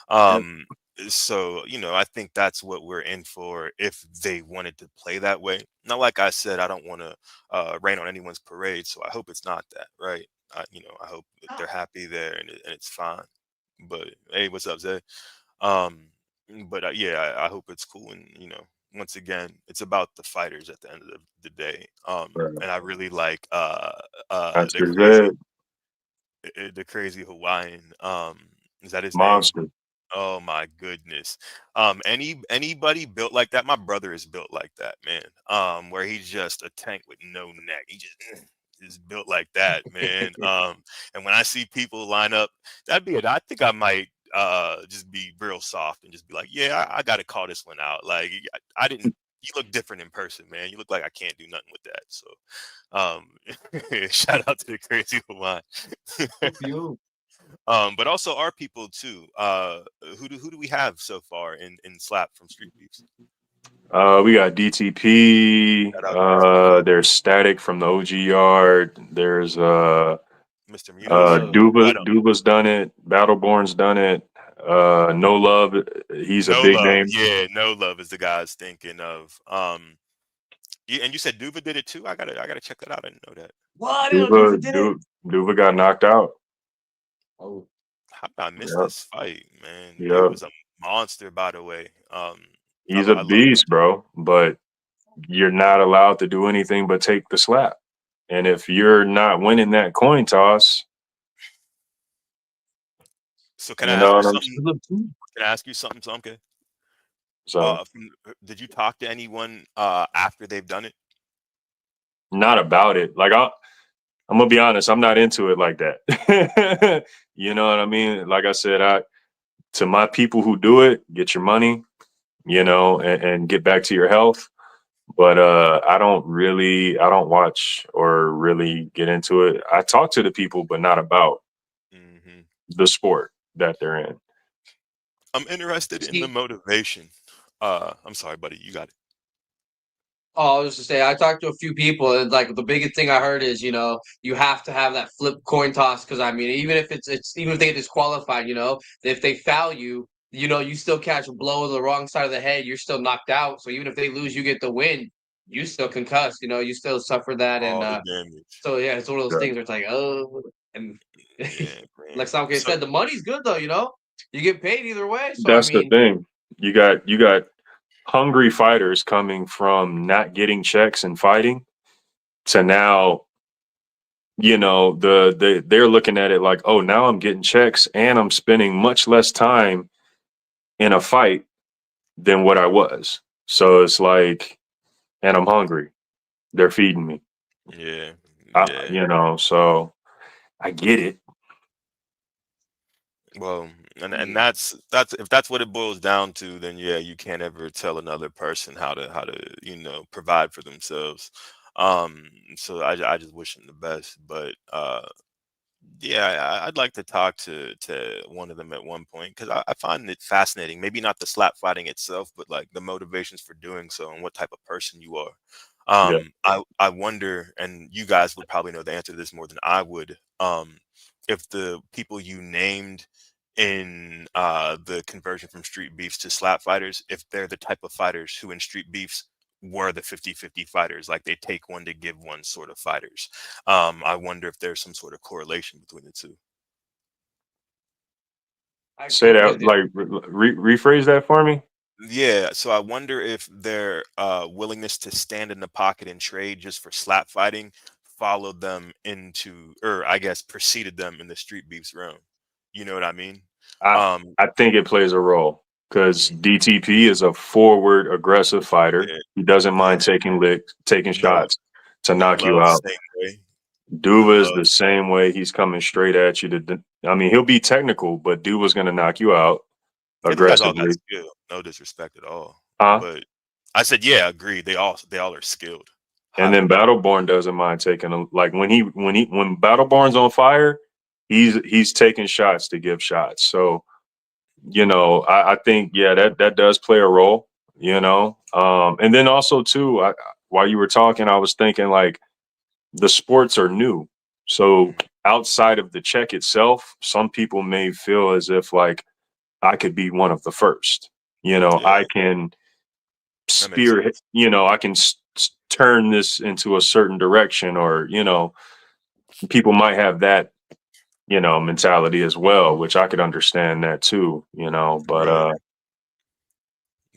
Yeah. Um, so, I think that's what we're in for if they wanted to play that way. Now, like I said, I don't want to rain on anyone's parade, so I hope it's not that, right? I hope that they're happy there, and it's fine. But hey, what's up, Zay? Um, but yeah, I hope it's cool. And once again, it's about the fighters at the end of the day. Right. And I really like That's the crazy it. Hawaiian. Is that his name? Monster. Oh my goodness. Anybody built like that? My brother is built like that, man. Where he's just a tank with no neck. He just is built like that, man. And when I see people line up, that'd be it. I think I might just be real soft and just be like, yeah, I gotta call this one out. Like, I didn't, you look different in person, man. You look like I can't do nothing with that. So shout out to the crazy Hawaiian. Good for you. But also our people too. Who do we have so far in slap from Street Beefs? We got DTP. Shout out DTP, There's Static from the OG Yard. There's Mr. Muse. Duva's done it. Battleborn's done it. No Love, he's a No big Love, name. yeah, No Love is the guy I was thinking of. And you said Duva did it too. I gotta check that out. I didn't know that. What? I didn't know Duva did it. Duva got knocked out. Oh, How did I miss this fight, man? Yep. Dude was a monster, by the way. He's a beast, bro. But you're not allowed to do anything but take the slap. And if you're not winning that coin toss, so can I ask you something, Tomke? So did you talk to anyone after they've done it? Not about it. Like I'm gonna be honest, I'm not into it like that. You know what I mean? Like I said, to my people who do it, get your money, and get back to your health. But I don't watch or really get into it. I talk to the people, but not about the sport that they're in. I'm interested in the motivation. I'm sorry, buddy. You got it. Oh, I was just to say, I talked to a few people, and like the biggest thing I heard is, you have to have that flip coin toss because I mean, even if even if they get disqualified, if they foul you, you still catch a blow to the wrong side of the head, you're still knocked out. So even if they lose, you get the win. You still concussed, you still suffer that, All and the damage. so yeah, it's one of those things where it's like, oh, and like Samke said, the money's good though, you get paid either way. So that's the thing. You got hungry fighters coming from not getting checks and fighting to now, they're looking at it like, oh, now I'm getting checks and I'm spending much less time in a fight than what I was. So it's like, and I'm hungry. They're feeding me. Yeah. So I get it. Well, and that's if that's what it boils down to, then yeah, you can't ever tell another person how to provide for themselves. So I just wish them the best, but yeah, I'd like to talk to one of them at one point because I find it fascinating. Maybe not the slap fighting itself, but like the motivations for doing so and what type of person you are. I wonder, and you guys would probably know the answer to this more than I would. If the people you named in the conversion from Street Beefs to slap fighters, if they're the type of fighters who in Street Beefs were the 50-50 fighters, like they take one to give one sort of fighters. I wonder if there's some sort of correlation between the two. Say that, like, rephrase that for me. Yeah, so I wonder if their willingness to stand in the pocket and trade just for slap fighting followed them into, or I guess preceded them in the Street Beefs realm. You know what I mean? I think it plays a role because DTP is a forward aggressive fighter. He doesn't mind taking shots to knock you out. Duva is the same way. He's coming straight at you. He'll be technical, but Duva's going to knock you out aggressively. No disrespect at all. But I said, yeah, agreed. They all are skilled. And then Battleborn doesn't mind taking them. Like when Battleborn's on fire, he's taking shots to give shots. So, I think that does play a role. And then also too, while you were talking, I was thinking like the sports are new. So outside of the check itself, some people may feel as if like I could be one of the first. I can spearhead. I can turn this into a certain direction, or people might have that mentality as well, which I could understand that too. But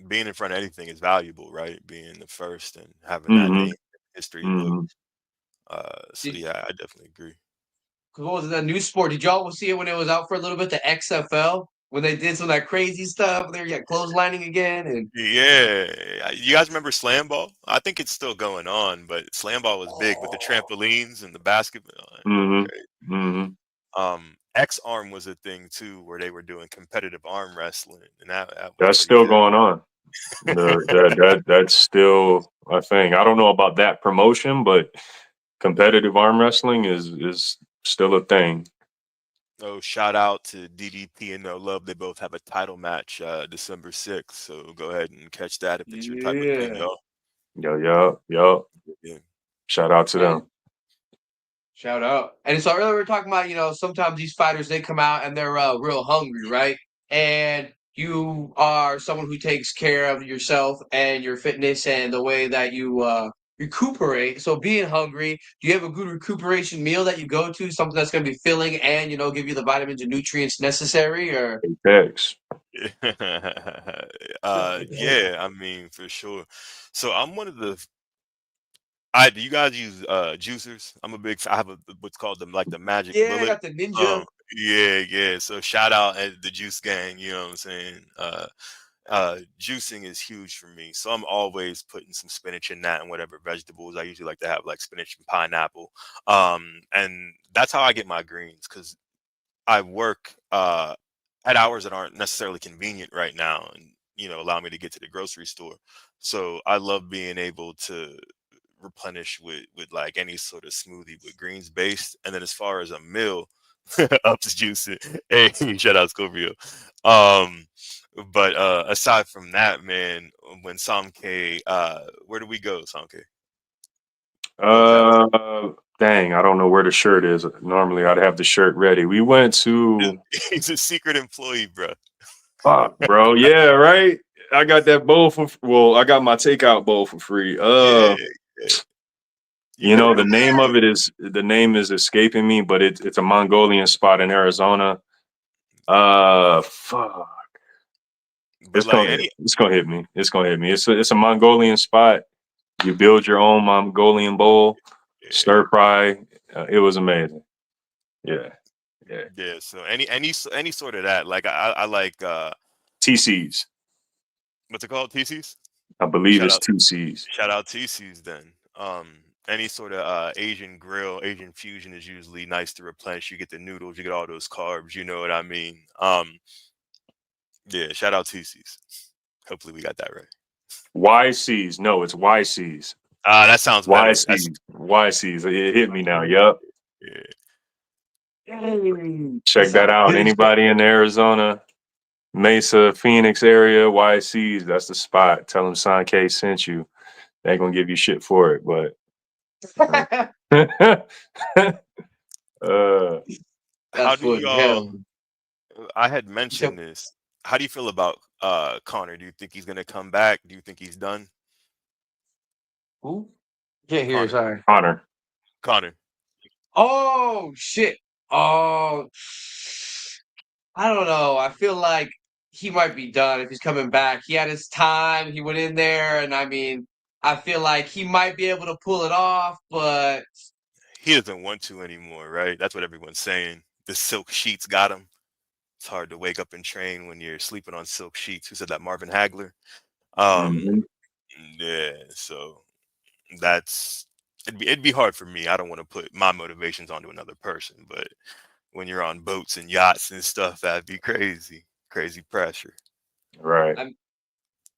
being in front of anything is valuable, right? Being the first and having that name in history book. So yeah, I definitely agree. What was it, that new sport? Did y'all see it when it was out for a little bit? The XFL, when they did some of that crazy stuff, they were clotheslining again, and yeah, you guys remember slam ball? I think it's still going on, but slam ball was big with the trampolines and the basketball. X arm was a thing too, where they were doing competitive arm wrestling, and that's still going on. That's still a thing. I don't know about that promotion, but competitive arm wrestling is still a thing. Oh, shout out to DDP and No Love. They both have a title match December 6th. So go ahead and catch that if it's your type of thing, Yeah. y'all. Yo. Yeah. Shout out to And them. shout out. And so earlier we were talking about, sometimes these fighters they come out and they're real hungry, right? And you are someone who takes care of yourself and your fitness and the way that you recuperate. So being hungry, do you have a good recuperation meal that you go to, something that's going to be filling and give you the vitamins and nutrients necessary? Or Thanks. Yeah, I mean, for sure. So I'm one of the I do you guys use juicers? I have what's called the magic yeah, I bullet. got the ninja. Um yeah. So shout out at the juice gang, you know what I'm saying? Juicing is huge for me. So I'm always putting some spinach in that and whatever vegetables. I usually like to have like spinach and pineapple. And that's how I get my greens because I work at hours that aren't necessarily convenient right now and allow me to get to the grocery store. So I love being able to replenish with like any sort of smoothie with greens based. And then as far as a meal, ups juicing. Hey, shout out Scorpio. Um but aside from that, man, when Samke where do we go, Samke? What was that? Dang, I don't know where the shirt is. Normally, I'd have the shirt ready. We went to He's a secret employee, bro. fuck, bro. Yeah, right. I got that bowl for well, I got my takeout bowl for free. Yeah, yeah. You heard The of name is escaping me, but it's a Mongolian spot in Arizona. Fuck. but like any It's gonna hit me. It's gonna hit me. It's a Mongolian spot. You build your own Mongolian bowl, yeah, stir fry. It was amazing. Yeah, yeah. yeah, so any sort of that. Like I like TC's. what's it called? TC's? I believe Shout it's out two C's. shout out TC's then. Any sort of Asian grill, Asian fusion is usually nice to replenish. You get the noodles, you get all those carbs, you know what I mean? Yeah, shout out TC's. Hopefully we got that right. YC's. No, it's YC's. That sounds better. That's YC's. It hit me now. Yup. yeah. Hey, that Check that sounds out. good as Anybody in the Arizona, Mesa, Phoenix area, YC's, that's the spot. Tell them Son K sent you. They ain't gonna give you shit for it, but hell. uh, How That's do funny. y'all Hell. I had So, mentioned this. How do you feel about Connor? Do you think he's gonna come back? Do you think he's done? who? Can't hear you, Connor. sorry. Honor. Connor. Oh, shit. Oh, I don't know. I feel like he might be done if he's coming back. He had his time. He went in there, and I mean, I feel like he might be able to pull it off, but He doesn't want to anymore, right? That's what everyone's saying. The silk sheets got him. It's hard to wake up and train when you're sleeping on silk sheets. Who said that? Marvin Hagler. Um, Mhm. yeah, so that's it'd be hard for me. I don't want to put my motivations onto another person, but when you're on boats and yachts and stuff, that'd be crazy. Crazy pressure. Right. I'm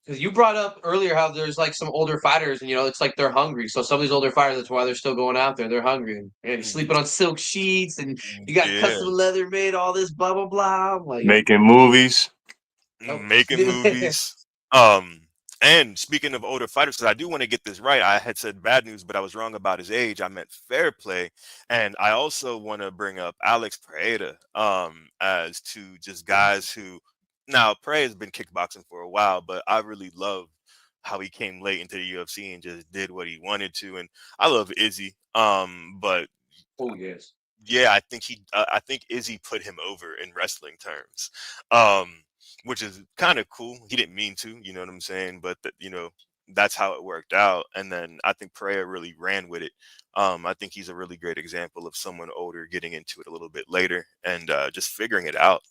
because you brought up earlier how there's like some older fighters, and it's like they're hungry. So some of these older fighters, that's why they're still going out there. They're hungry, and you're Mm, sleeping on silk sheets, and you got yeah. custom leather made, all this blah blah blah. I'm like, Making movies. oh, Making movies. Um, and speaking of older fighters, because I do want to get this right, I had said bad news, but I was wrong about his age. I meant fair play, and I also want to bring up Alex Pereira, as to just guys who now Pereira has been kickboxing for a while, but I really love how he came late into the UFC and just did what he wanted to, and I love Izzy, but oh yes. yeah, I think Izzy put him over in wrestling terms, um, which is kind of cool. He didn't mean to, you know what I'm saying? But that's how it worked out. And then I think Pereira really ran with it. I think he's a really great example of someone older getting into it a little bit later and just figuring it out.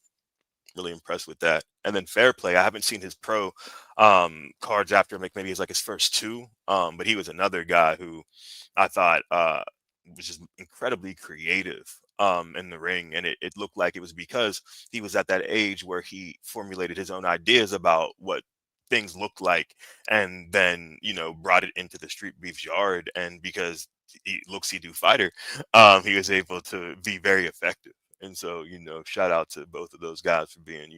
Really impressed with that. And then fair play. I haven't seen his pro cards after maybe it's like his first two. But he was another guy who I thought was just incredibly creative in the ring. And it looked like it was because he was at that age where he formulated his own ideas about what things look like and then brought it into the street beefs yard and because he looks he do fighter he was able to be very effective. And so, shout out to both of those guys for being,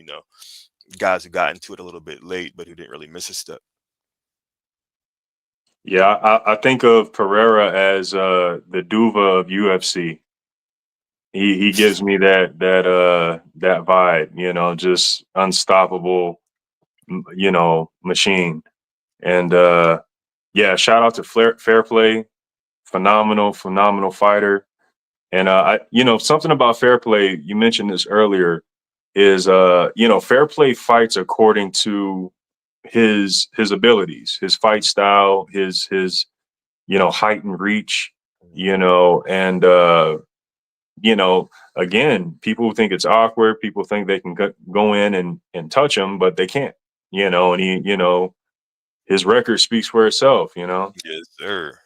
guys who got into it a little bit late, but who didn't really miss a step. Yeah, I think of Pereira as the Duva of UFC. He gives me that vibe, just unstoppable, machine. And yeah, shout out to Fair Play, phenomenal fighter. And something about Fair Play, you mentioned this earlier, is Fair Play fights according to his abilities, his fight style, his height and reach, and again, people think it's awkward. People think they can go in and touch him, but they can't, and his record speaks for itself, Yes, sir.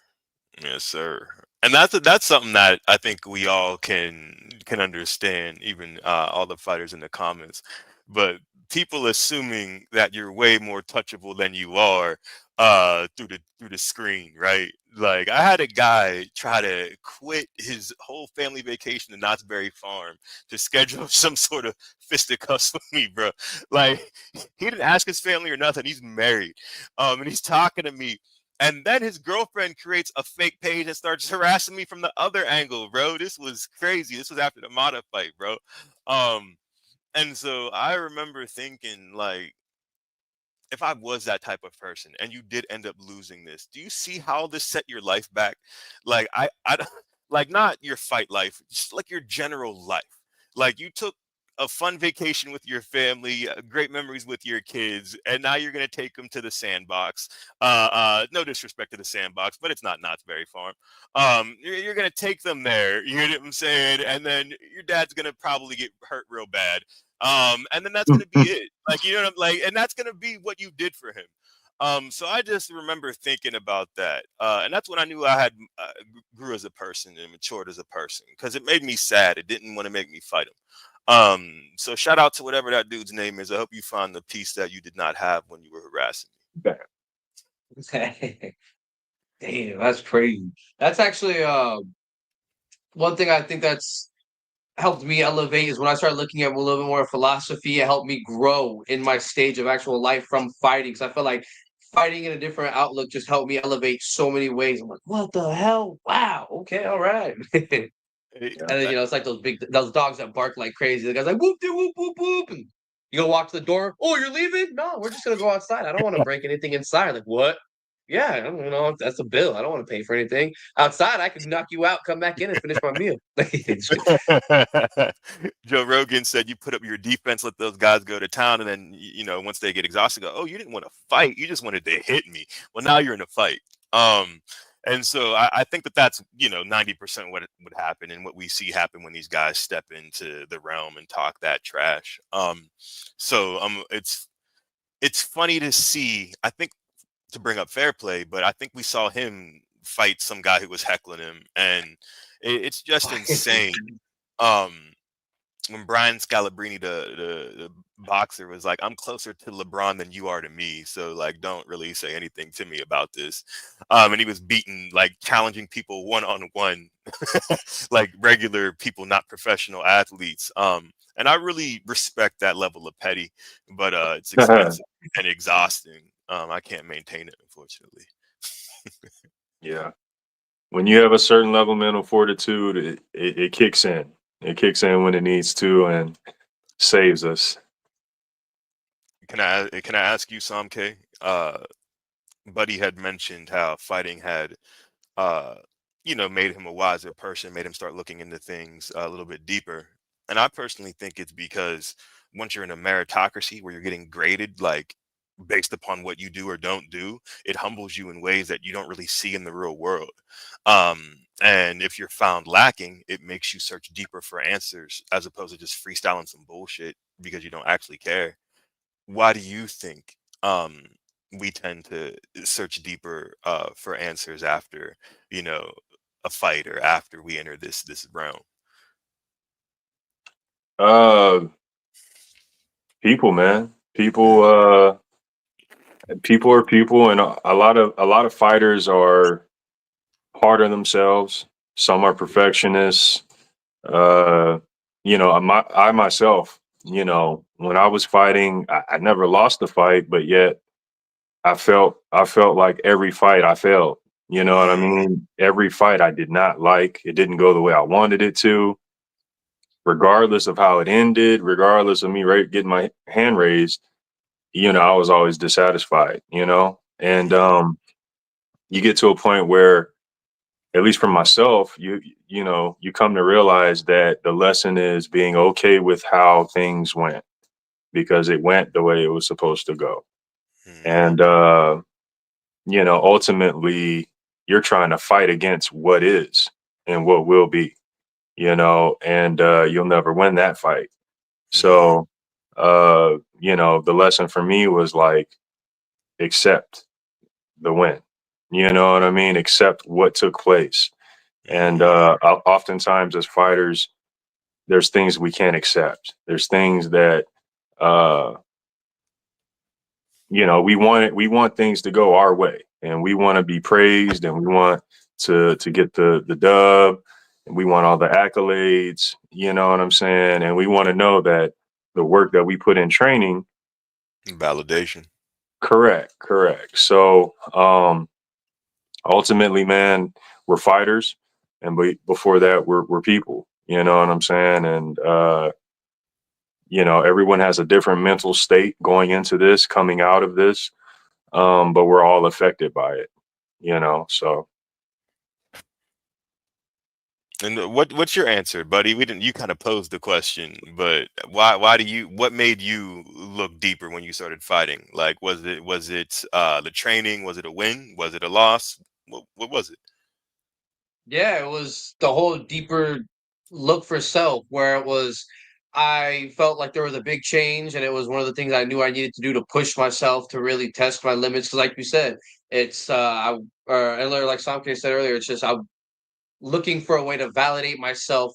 Yes, sir. And that's something that I think we all can understand, even all the fighters in the comments. But people assuming that you're way more touchable than you are through the screen, right? Like I had a guy try to quit his whole family vacation to Knott's Berry Farm to schedule some sort of fisticuffs with me, bro. Like he didn't ask his family or nothing. He's married, and he's talking to me. And then his girlfriend creates a fake page and starts harassing me from the other angle, bro. This was crazy. This was after the Mata fight, bro. And so I remember thinking, like, if I was that type of person and you did end up losing this, do you see how this set your life back? Like, like not your fight life, just like your general life. Like you took a fun vacation with your family, great memories with your kids, and now you're going to take them to the sandbox. No disrespect to the sandbox, but it's not Knott's Berry Farm. You're going to take them there. You know what I'm saying? And then your dad's going to probably get hurt real bad. And then that's going to be it. Like, you know what I'm like, and that's going to be what you did for him. So I just remember thinking about that. And that's when I knew I had grew as a person and matured as a person, because it made me sad. It didn't want to make me fight him. So shout out to whatever that dude's name is. I hope you find the peace that you did not have when you were harassing me. Damn, that's crazy. That's actually one thing I think that's helped me elevate is when I started looking at a little bit more philosophy. It helped me grow in my stage of actual life from fighting. Because I feel like fighting in a different outlook just helped me elevate so many ways. I'm like, what the hell? Wow. Okay. All right. And then it's like those dogs that bark like crazy. The guy's like whoop de whoop whoop whoop, and you go walk to the door. Oh, you're leaving? No, we're just gonna go outside. I don't want to break anything inside. Like what? Yeah, I don't that's a bill. I don't want to pay for anything outside. I could knock you out, come back in, and finish my meal. Joe Rogan said you put up your defense, let those guys go to town, and then once they get exhausted, go, oh, you didn't want to fight, you just wanted to hit me. Well, now you're in a fight. And so I think that's 90% what would happen and what we see happen when these guys step into the realm and talk that trash. It's funny to see. I think to bring up Fair Play, but I think we saw him fight some guy who was heckling him, and it's just insane. When Brian Scalabrine, the boxer, was like, I'm closer to LeBron than you are to me, so like don't really say anything to me about this. And he was beating, like challenging people one-on-one, like regular people, not professional athletes. And I really respect that level of petty, but it's expensive and exhausting. I can't maintain it, unfortunately. Yeah. When you have a certain level of mental fortitude, it kicks in. It kicks in when it needs to and saves us. Can I ask you, Sam K? Buddy had mentioned how fighting had, made him a wiser person, made him start looking into things a little bit deeper. And I personally think it's because once you're in a meritocracy where you're getting graded, like based upon what you do or don't do, it humbles you in ways that you don't really see in the real world. And if you're found lacking, it makes you search deeper for answers as opposed to just freestyling some bullshit because you don't actually care. Why do you think we tend to search deeper for answers after, a fight or after we enter this realm? People, man. People are people, and a lot of fighters are hard on themselves. Some are perfectionists. I myself, when I was fighting, I never lost the fight, but yet I felt like every fight I failed. You know what I Mm, mean? Every fight I did not like. It didn't go the way I wanted it to, regardless of how it ended, regardless of me getting my hand raised. I was always dissatisfied. And mm, you get to a point where, at least for myself, you come to realize that the lesson is being okay with how things went because it went the way it was supposed to go. mm, And ultimately you're trying to fight against what is and what will be, and you'll never win that fight. mm, So, the lesson for me was like, accept the win. You know what I mean? Accept what took place. And mm. oftentimes as fighters, there's things we can't accept. There's things that, uh, we want things to go our way, and we want to be praised, and we want to get the dub, and we want all the accolades. You know what I'm saying? And we want to know that the work that we put in training, Validation. correct. So ultimately, man, we're fighters, and before that, we're people. You know what I'm saying? And everyone has a different mental state going into this, coming out of this, but we're all affected by it. So And what's your answer, buddy? We didn't. You kind of posed the question, but why do you? What made you look deeper when you started fighting? Like, was it the training? Was it a win? Was it a loss? What was it? Yeah, it was the whole deeper look for self where it was I felt like there was a big change and it was one of the things I knew I needed to do to push myself to really test my limits. 'Cause like you said, it's and like Samke said earlier, it's just I'm looking for a way to validate myself.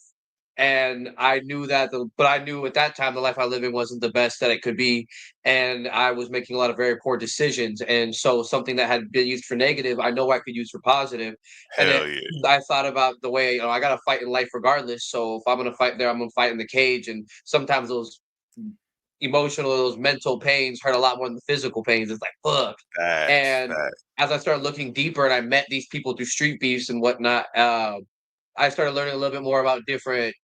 And I knew that, but I knew at that time the life I live in wasn't the best that it could be, and I was making a lot of very poor decisions. And so something that had been used for negative, I know I could use for positive. And Hell it, yeah. I thought about the way I got to fight in life regardless. So if I'm gonna fight there, I'm gonna fight in the cage. And sometimes those emotional, those mental pains hurt a lot more than the physical pains. It's like fuck. Facts. And Facts. as I started looking deeper, and I met these people through street beefs and whatnot, I started learning a little bit more about different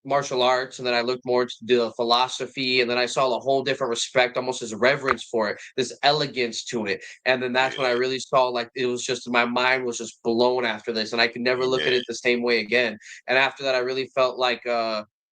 martial arts, and then I looked more into the philosophy, and then I saw a whole different respect, almost as reverence for it, this elegance to it. And then that's when I Yeah. really saw like it was just my mind was just blown after this, and I could never look Yeah. at it the same way again. And after that, I really felt like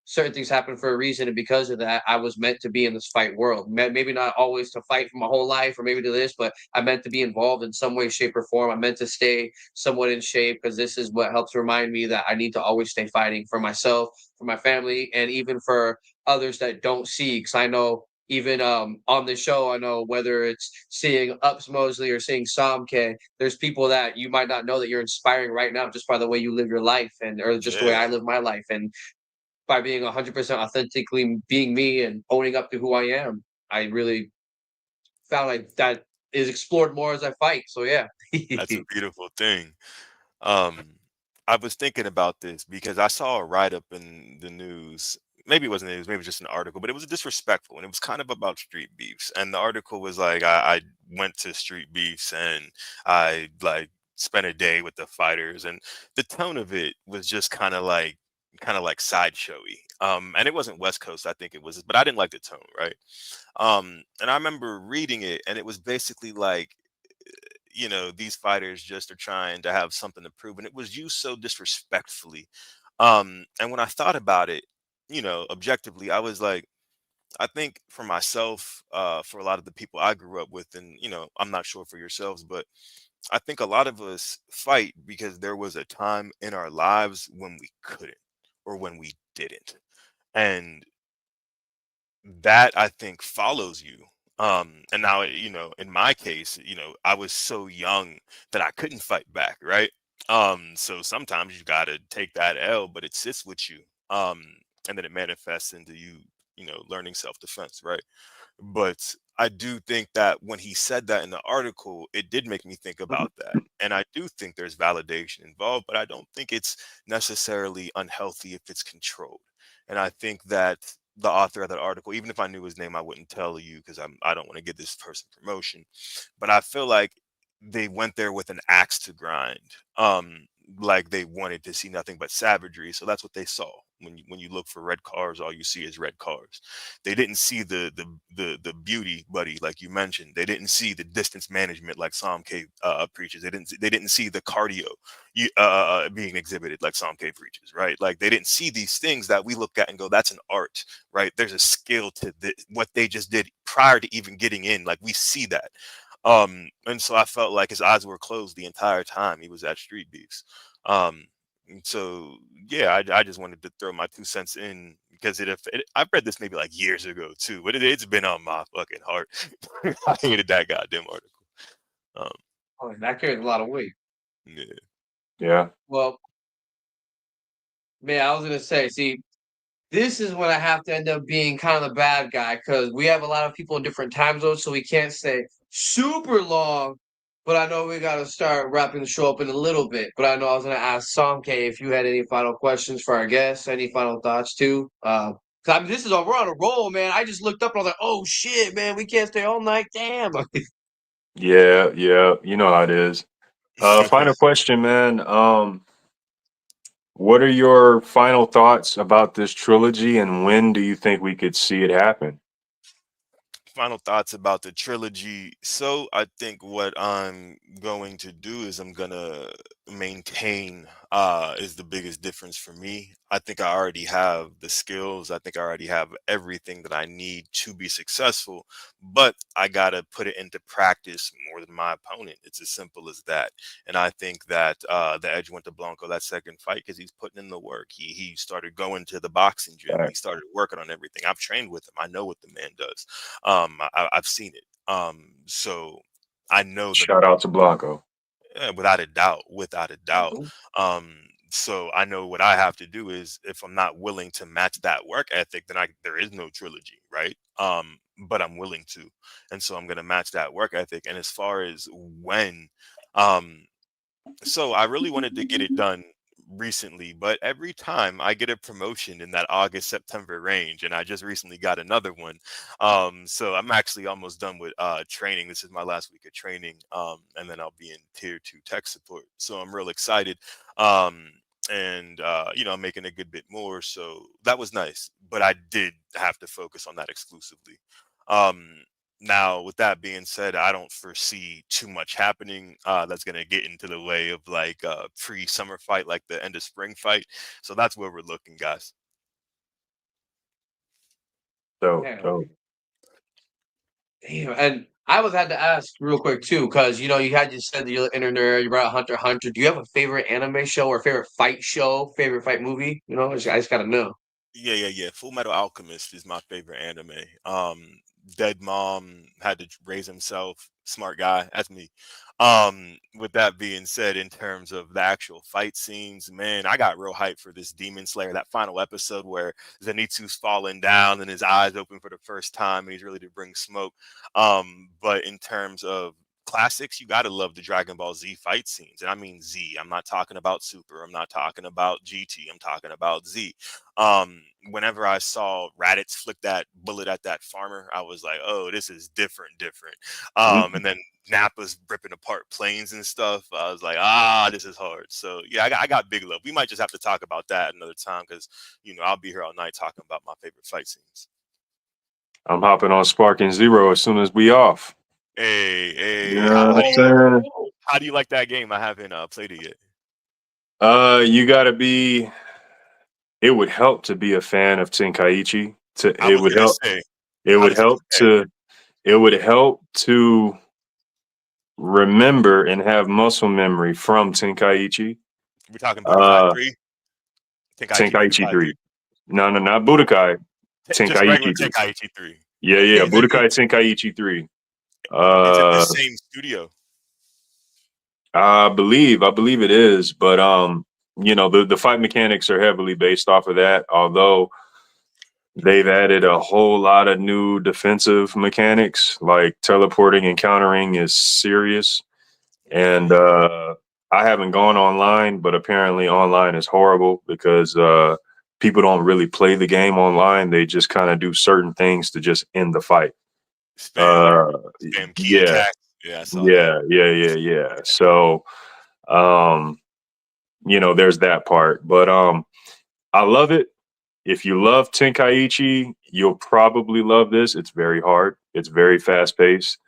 certain things happen for a reason, and because of that, I was meant to be in this fight world. Maybe not always to fight for my whole life, or maybe to this, but I meant to be involved in some way, shape, or form. I meant to stay somewhat in shape because this is what helps remind me that I need to always stay fighting for myself, for my family, and even for others that don't see. Because I know even on the show, I know whether it's seeing Ups Mosley or seeing Samke, there's people that you might not know that you're inspiring right now just by the way you live your life, and or just the way Yeah. I live my life. And by being 100% authentically being me and owning up to who I am, I really found like that is explored more as I fight. So yeah. That's a beautiful thing. Um, I was thinking about this because I saw a write up in the news. Maybe it wasn't the news, maybe it was just an article, but it was disrespectful and it was kind of about street beefs. And the article was like, I went to street beefs and I like spent a day with the fighters, and the tone of it was just kind of like sideshowy. And it wasn't West Coast, I think it was, but I didn't like the tone, right? And I remember reading it, and it was basically like, these fighters just are trying to have something to prove, and it was used so disrespectfully. And when I thought about it, objectively, I was like, I think for myself, for a lot of the people I grew up with, and I'm not sure for yourselves, but I think a lot of us fight because there was a time in our lives when we couldn't, or when we didn't. And that, I think, follows you. And now, in my case, I was so young that I couldn't fight back, right? So sometimes you got to take that L, but it sits with you. And then it manifests into you, learning self-defense, right? But I do think that when he said that in the article, it did make me think about that. And I do think there's validation involved, but I don't think it's necessarily unhealthy if it's controlled. And I think that the author of that article, even if I knew his name, I wouldn't tell you because I don't want to give this person promotion. But I feel like they went there with an axe to grind. Like they wanted to see nothing but savagery. So that's what they saw. When you look for red cars, all you see is red cars. They didn't see the beauty, buddy, like you mentioned. They didn't see the distance management like Psalm K preaches. They didn't see the cardio being exhibited like Psalm K preaches, right? Like they didn't see these things that we look at and go, that's an art, right? There's a skill to what they just did prior to even getting in. Like we see that. And so I felt like his eyes were closed the entire time he was at Street Beefs. And so yeah, I just wanted to throw my 2 cents in because I've read this maybe like years ago too, but it's been on my fucking heart. I hated that goddamn article. Um, Oh, that carries a lot of weight. yeah. Yeah. Well, man, I was gonna say, see, this is when I have to end up being kind of the bad guy because we have a lot of people in different time zones, so we can't stay super long. But I know we got to start wrapping the show up in a little bit. But I know I was going to ask Samke if you had any final questions for our guests, any final thoughts too. 'Cause I mean, we're on a roll, man. I just looked up and I was like, oh shit, man, we can't stay all night. Damn. Yeah. Yeah. You know how it is. Final question, man. What are your final thoughts about this trilogy, and when do you think we could see it happen? Final thoughts about the trilogy. So I think what I'm going to do is I'm gonna maintain is the biggest difference for me. I think I already have the skills. I think I already have everything that I need to be successful, but I gotta put it into practice more than my opponent. It's as simple as that. And I think that the edge went to Blanco that second fight because he's putting in the work. He started going to the boxing gym. Right. He started working on everything. I've trained with him. I know what the man does. I've seen it. So I know the Shout out to Blanco. without a doubt, without a doubt. Mhm. Um, so I know what I have to do is if I'm not willing to match that work ethic, then there is no trilogy, right? But I'm willing to, and so I'm gonna match that work ethic. And as far as when, um, so I really wanted to get it done recently, but every time I get a promotion in that August September range, and I just recently got another one. So I'm actually almost done with training. This is my last week of training, and then I'll be in tier 2 tech support. So I'm real excited. Um, and I'm making a good bit more, so that was nice. But I did have to focus on that exclusively. Um, Now, with that being said, I don't foresee too much happening that's going to get into the way of like a pre-summer fight, like the end of spring fight. So that's where we're looking, guys. So, Damn. so Damn. And I was had to ask real quick too, because you said that you're an internet, you brought Hunter x Hunter. Do you have a favorite anime show or favorite fight show, favorite fight movie? I just gotta know. Yeah. Full Metal Alchemist is my favorite anime. Dead mom had to raise himself. Smart guy. That's me. With that being said, in terms of the actual fight scenes, man, I got real hyped for this Demon Slayer, that final episode where Zenitsu's falling down and his eyes open for the first time and he's ready to bring smoke. But in terms of classics, you gotta love the Dragon Ball Z fight scenes. And I mean Z. I'm not talking about Super. I'm not talking about GT. I'm talking about Z. Whenever I saw Raditz flick that bullet at that farmer, I was like, oh, this is different. mhm. And then Nappa's ripping apart planes and stuff. I was like, this is hard. So yeah, I got big love. We might just have to talk about that another time because I'll be here all night talking about my favorite fight scenes. I'm hopping on Sparking Zero as soon as we off. You Hey, know what I'm saying? how do you like that game? I haven't played it yet. You gotta be. It would help to be a fan of Tenkaichi. I It was would gonna help. say, It how would does it help compare? to. It would help to remember and have muscle memory from Tenkaichi. We're talking Budokai Uh, 3, Tenkaichi Tenkaichi Budokai 3. 3, No, no, not Budokai. just regular Tenkaichi 3. Tenkaichi 3. Yeah, yeah. Budokai Tenkaichi 3. Is it the Uh, same studio? I believe it is, but the fight mechanics are heavily based off of that, although they've added a whole lot of new defensive mechanics, like teleporting and countering is serious. And Okay. I haven't gone online, but apparently online is horrible because people don't really play the game online. They just kind of do certain things to just end the fight. Spam key Yeah, attack. Yeah, I saw that. yeah. So, there's that part. But I love it. If you love Tenkaichi, you'll probably love this. It's very hard. It's very fast paced.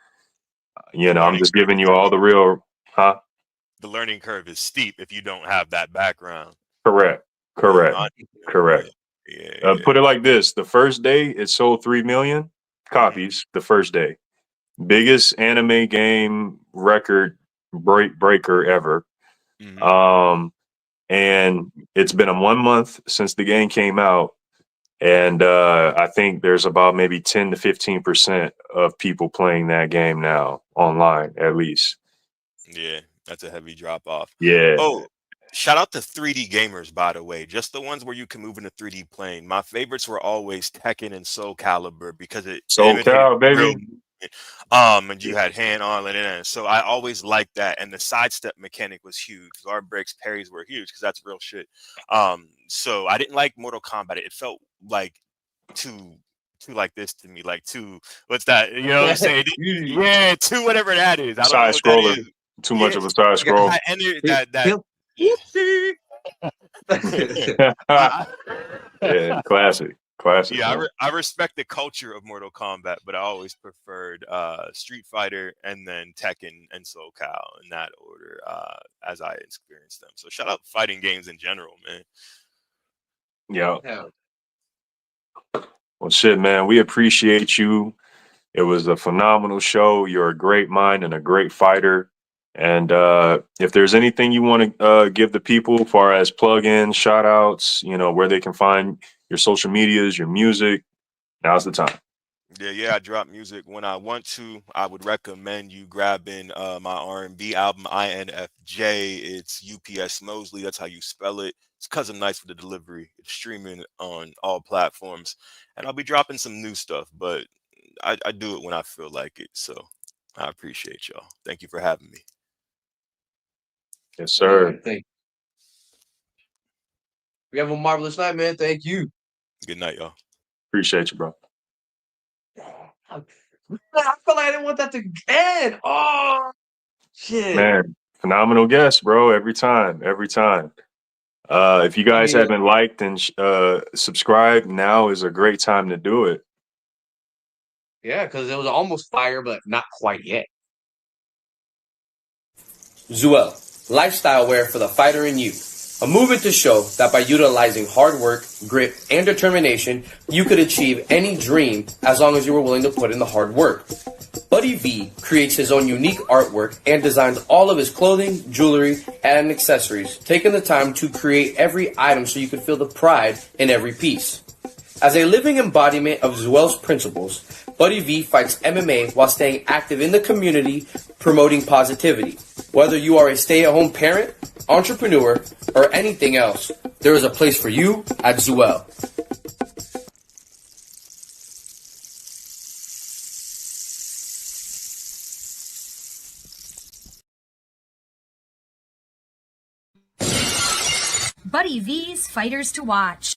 The I'm learning just curve giving is you all the real, huh? the learning curve is steep if you don't have that background. Correct. Yeah, Correct. no, Correct. yeah. Put it like this: the first day it sold 3 million copies. The first day, biggest anime game record breaker ever. Mhm. And it's been a 1 month since the game came out, and I think there's about maybe 10 to 15% of people playing that game now online, at least. Yeah, that's a heavy drop off. Yeah, Oh, shout out to 3D gamers, by the way. Just the ones where you can move in a 3D plane. My favorites were always Tekken and Soul Calibur because it imitated SoCal, real baby. movement. And you had hand on and so I always liked that. And the sidestep mechanic was huge. Guard breaks, parries were huge because that's real shit. So I didn't like Mortal Kombat. It felt like too like this to me, like too what's that? You know what I'm saying? Yeah, too whatever that is. I don't know Side what that scroller. is. Too Yeah, much of a side scroll. that ener that Whoopsie. I Yeah, classic. Classic, yeah, man. I respect the culture of Mortal Kombat, but I always preferred Street Fighter and then Tekken and SoCal in that order as I experienced them. So shout out fighting games in general, man. Yeah. Hell, Well, shit, man. We appreciate you. It was a phenomenal show. You're a great mind and a great fighter. And if there's anything you want to give the people, as far as plug-ins, shout-outs, where they can find your social medias, your music, now's the time. Yeah, I drop music when I want to. I would recommend you grabbing my R&B album INFJ. It's UPS Mosley. That's how you spell it. It's Cousin Nice for the delivery. It's streaming on all platforms, and I'll be dropping some new stuff. But I do it when I feel like it. So I appreciate y'all. Thank you for having me. Yes, man, sir. thank you. We have a marvelous night, man. Thank you. Good night, y'all. Appreciate you, bro. I feel like I didn't want that to end. Oh shit. Man, phenomenal guest, bro. Every time, every time. If you I guys mean, haven't liked and subscribed, now is a great time to do it. yeah, because it was almost fire, but not quite yet. Zuel, lifestyle wear for the fighter in you. A movement to show that by utilizing hard work, grit, and determination, you could achieve any dream as long as you were willing to put in the hard work. Buddy V creates his own unique artwork and designs all of his clothing, jewelry, and accessories, taking the time to create every item so you can feel the pride in every piece. As a living embodiment of Zuel's principles, Buddy V fights MMA while staying active in the community, promoting positivity. Whether you are a stay-at-home parent, entrepreneur, or anything else, there is a place for you at Zuel. Buddy V's Fighters to Watch.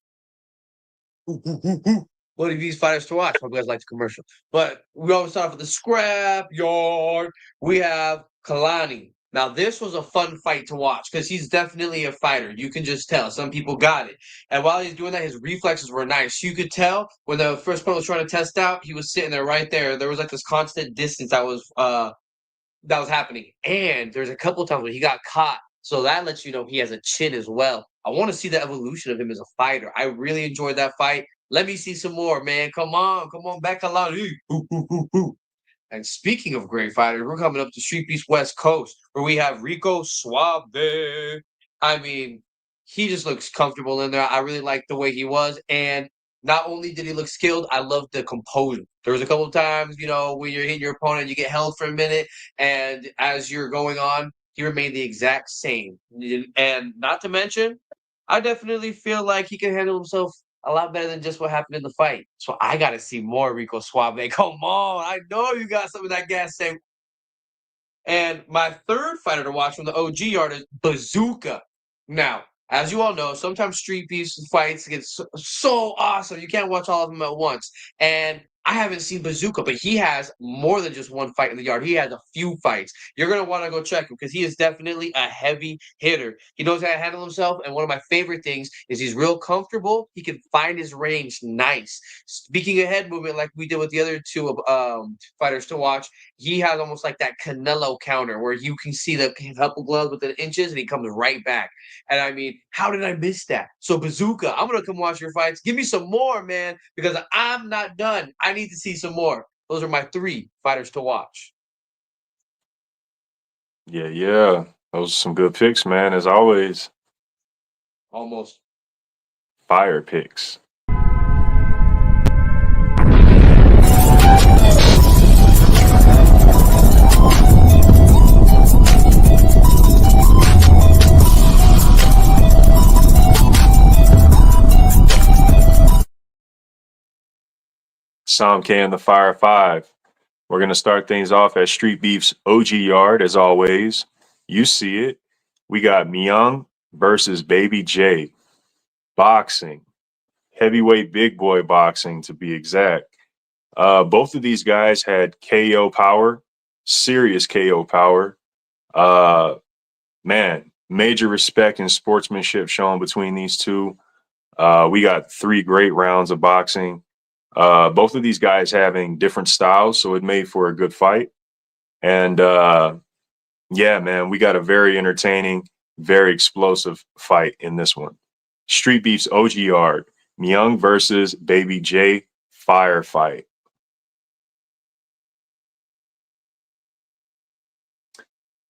What are these fighters to watch? Hope you guys like the commercial. But we always start off with the scrap yard. We have Kalani. Now, this was a fun fight to watch because he's definitely a fighter. You can just tell. Some people got it. And while he's doing that, his reflexes were nice. You could tell when the first opponent was trying to test out, he was sitting there right there. There was like this constant distance that was happening. And there's a couple of times when he got caught. So that lets you know he has a chin as well. I want to see the evolution of him as a fighter. I really enjoyed that fight. Let me see some more, man. Come on, back Kalani. And speaking of great fighters, we're coming up to Streetbeefs West Coast, where we have Rico Suave. I mean, he just looks comfortable in there. I really like the way he was. And not only did he look skilled, I loved the composure. There was a couple of times, when you're hitting your opponent, you get held for a minute. And as you're going on, he remained the exact same. And not to mention, I definitely feel like he can handle himself a lot better than just what happened in the fight. So I got to see more Rico Suave. Come on. I know you got some of that gas tank. And my third fighter to watch from the OG yard is Bazooka. Now, As you all know, sometimes Street Beefs fights get so awesome you can't watch all of them at once. And I haven't seen Bazooka, but he has more than just one fight in the yard. He has a few fights. You're gonna want to go check him because he is definitely a heavy hitter. He knows how to handle himself, and one of my favorite things is he's real comfortable. He can find his range nice. Speaking of head movement, like we did with the other two fighters to watch, he has almost like that Canelo counter where you can see the couple gloves within inches, and he comes right back. And I mean, how did I miss that? So Bazooka, I'm gonna come watch your fights. Give me some more, man, because I'm not done. I need to see some more. Those are my 3 fighters to watch. Yeah, yeah. Those are some good picks, man. As always, Almost. fire picks. Sam K and the Fire 5. We're going to start things off at Street Beef's OG Yard, as always. You see it. We got Myung versus Baby J. Boxing. Heavyweight big boy boxing, to be exact. Both of these guys had KO power, serious KO power. Man, major respect and sportsmanship shown between these two. We got 3 great rounds of boxing. Both of these guys having different styles, so it made for a good fight. And yeah, man, we got a very entertaining, very explosive fight in this one. Street Beef's OG Yard, Myung versus Baby J, fire fight.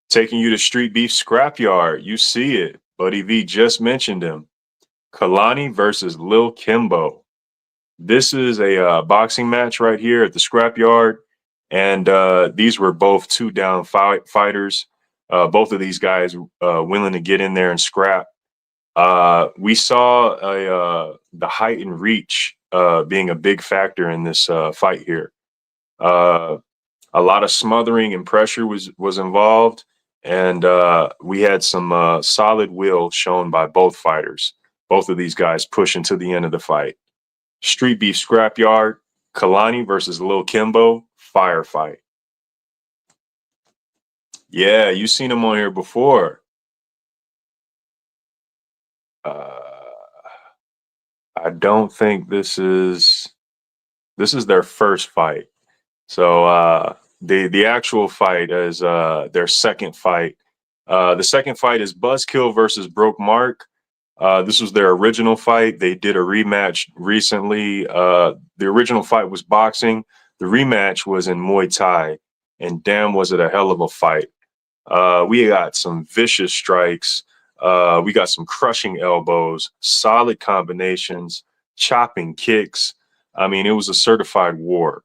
Taking you to Street Beef Scrapyard, you see it. Buddy V just mentioned him. Kalani versus Lil Kimbo. This is a boxing match right here at the Scrapyard, and these were both 2 down fighters. Both of these guys willing to get in there and scrap. We saw the height and reach being a big factor in this fight here. A lot of smothering and pressure was involved, and we had some solid will shown by both fighters. Both of these guys pushing to the end of the fight. Street Beef Scrapyard, Kalani versus Lil Kimbo, fire fight. Yeah, you've seen him on here before. I don't think this is their first fight. So the actual fight is their second fight. The second fight is Buzzkill versus Broke Mark. This was their original fight. They did a rematch recently. The original fight was boxing. The rematch was in Muay Thai, and damn, was it a hell of a fight. We got some vicious strikes. We got some crushing elbows, solid combinations, chopping kicks. I mean, it was a certified war.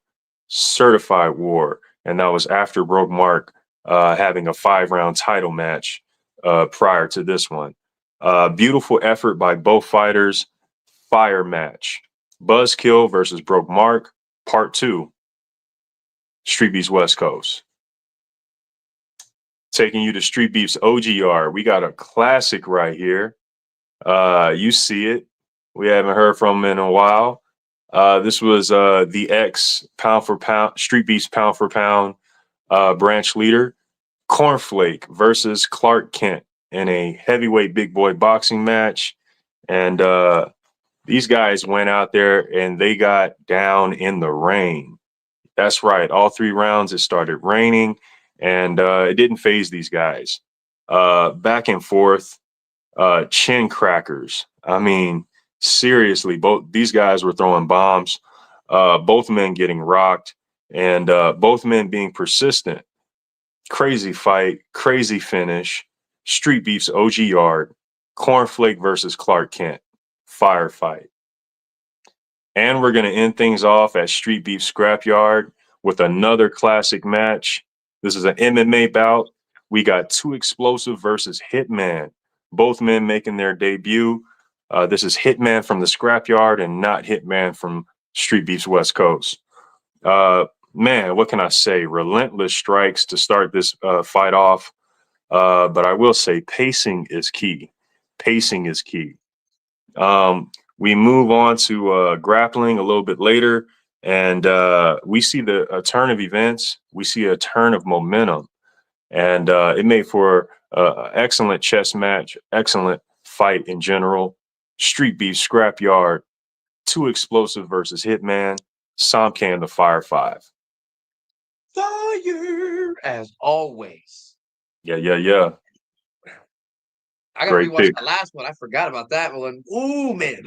And that was after Broke Mark having a 5-round title match prior to this one. Beautiful effort by both fighters. Fire match. Buzzkill versus Broke Mark, part 2. Street Beefs West Coast. Taking you to Street Beef's OG Yard. We got a classic right here. You see it. We haven't heard from him in a while. This was the ex pound for pound, Street Beefs pound for pound branch leader, Cornflake versus Clark Kent in a heavyweight big boy boxing match. And these guys went out there and they got down in the rain. That's right. All 3 rounds, it started raining, and it didn't faze these guys. Back and forth, chin crackers. I mean, seriously, both these guys were throwing bombs, both men getting rocked, and both men being persistent. Crazy fight, crazy finish. Street Beef's OG Yard, Cornflake versus Clark Kent, fire fight. And we're going to end things off at Street Beef Scrapyard with another classic match. This is an MMA bout. We got 2 Explosive versus Hitman. Both men making their debut. This is Hitman from the Scrapyard and not Hitman from Street Beef's West Coast. Man, what can I say? Relentless strikes to start this fight off. But I will say pacing is key. Pacing is key. We move on to grappling a little bit later, and we see a turn of events. We see a turn of momentum, and it made for an excellent chess match, excellent fight in general. Street beef, scrapyard, Too Explosive versus Hitman, Samkan the Fire 5. Fire as always. Yeah. I gotta Great rewatch pick. the last one. I forgot about that one. Ooh, man.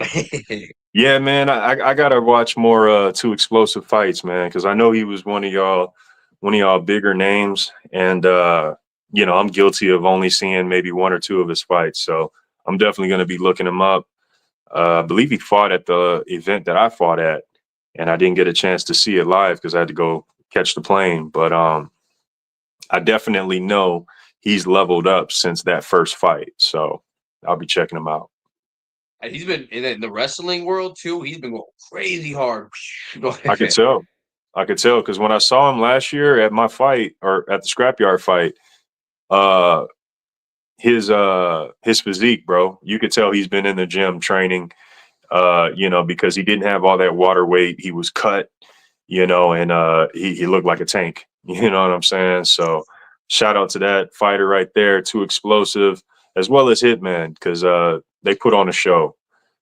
Yeah, man, I gotta watch more Too Explosive fights, man, because I know he was one of y'all bigger names, and I'm guilty of only seeing maybe one or two of his fights, so I'm definitely gonna be looking him up. I believe he fought at the event that I fought at, and I didn't get a chance to see it live because I had to go catch the plane. But I definitely know he's leveled up since that first fight, so I'll be checking him out. And he's been in the wrestling world too. He's been going crazy hard. I could tell. Because when I saw him last year at my fight or at the scrapyard fight, uh, his physique, bro, you could tell he's been in the gym training. Because he didn't have all that water weight. He was cut, and he looked like a tank. You know what I'm saying? So shout out to that fighter right there, Too Explosive, as well as Hitman, because they put on a show.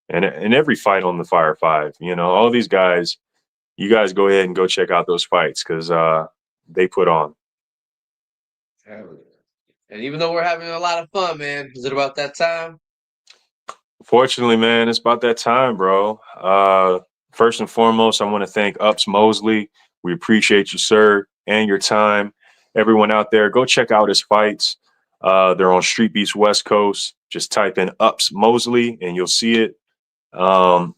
And every fight on the Fire 5, all these guys, you guys go ahead and go check out those fights because they put on. And even though we're having a lot of fun, man, is it about that time? Fortunately, man, it's about that time, bro. First and foremost, I want to thank Ups Mosley. We appreciate you, sir, and your time. Everyone out there, go check out his fights. They're on Streetbeefs West Coast. Just type in Ups Mosley and you'll see it.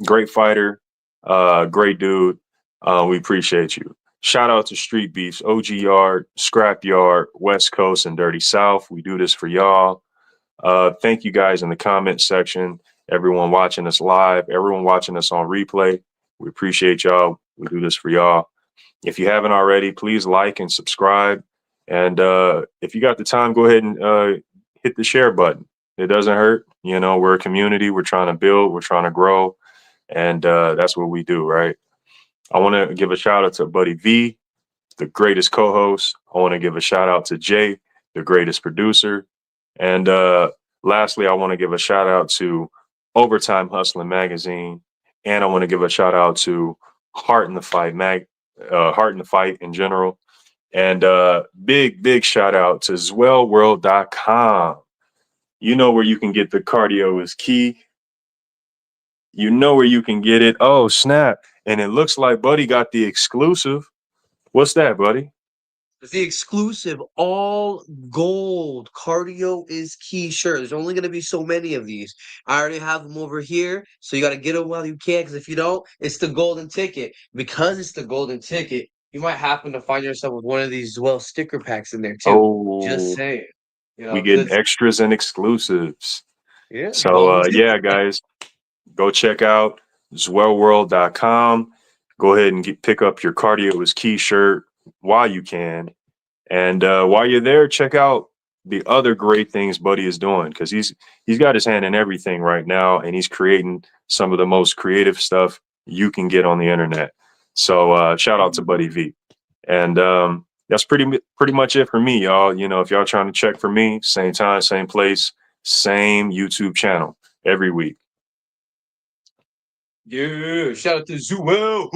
Great fighter, great dude. We appreciate you. Shout out to Street Beefs, OG Yard, Scrap Yard, West Coast, and Dirty South. We do this for y'all. Thank you guys in the comment section. Everyone watching us live, everyone watching us on replay. We appreciate y'all. We do this for y'all. If you haven't already, please like and subscribe. And if you got the time, go ahead and hit the share button. It doesn't hurt. We're a community. We're trying to build. We're trying to grow. And that's what we do, right? I want to give a shout out to Buddy V, the greatest co-host. I want to give a shout out to Jay, the greatest producer. And lastly, I want to give a shout out to Overtime Hustling Magazine. And I want to give a shout out to Heart in the Fight Heart in the Fight in general. And big shout out to zwellworld.com. You know where you can get the Cardio is Key. You know where you can get it. Oh, snap. And it looks like Buddy got the exclusive. What's that, Buddy? The exclusive all gold Cardio is Key shirt. There's only going to be so many of these. I already have them over here, so you got to get them while you can, because if you don't, it's the golden ticket. Because it's the golden ticket, you might happen to find yourself with one of these sticker packs in there too. Oh, just saying. We get extras and exclusives. Yeah. So yeah, guys, go check out zwellworld.com. Go ahead and pick up your Cardio is Key shirt while you can. And while you're there, check out the other great things Buddy is doing, because he's got his hand in everything right now, and he's creating some of the most creative stuff you can get on the internet. So shout out to Buddy V. And that's pretty much it for me, y'all. If y'all trying to check for me, same time, same place, same YouTube channel every week. Yeah, shout out to Zuel.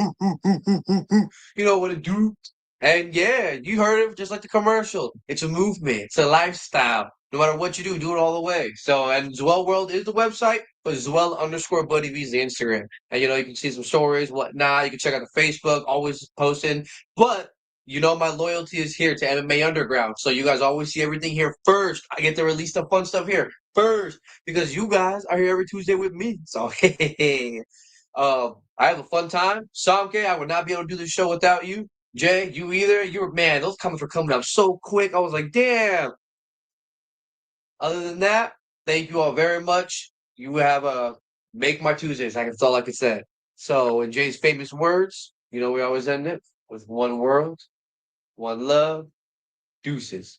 You know what to do. And yeah, you heard it just like the commercial. It's a movement. It's a lifestyle. No matter what you do it all the way. So, and Zwell World is the website, but Zwell_Buddy V is the Instagram. And, you can see some stories, whatnot. You can check out the Facebook, always posting. But, my loyalty is here to MMA Underground. So you guys always see everything here first. I get to release the fun stuff here first because you guys are here every Tuesday with me. So, I have a fun time. Samke, I would not be able to do this show without you. Jay, you either. Man, those comments were coming up so quick. I was like, damn. Other than that, thank you all very much. You have make my Tuesdays. That's all I can say. So, in Jay's famous words, we always end it with one world, one love, deuces.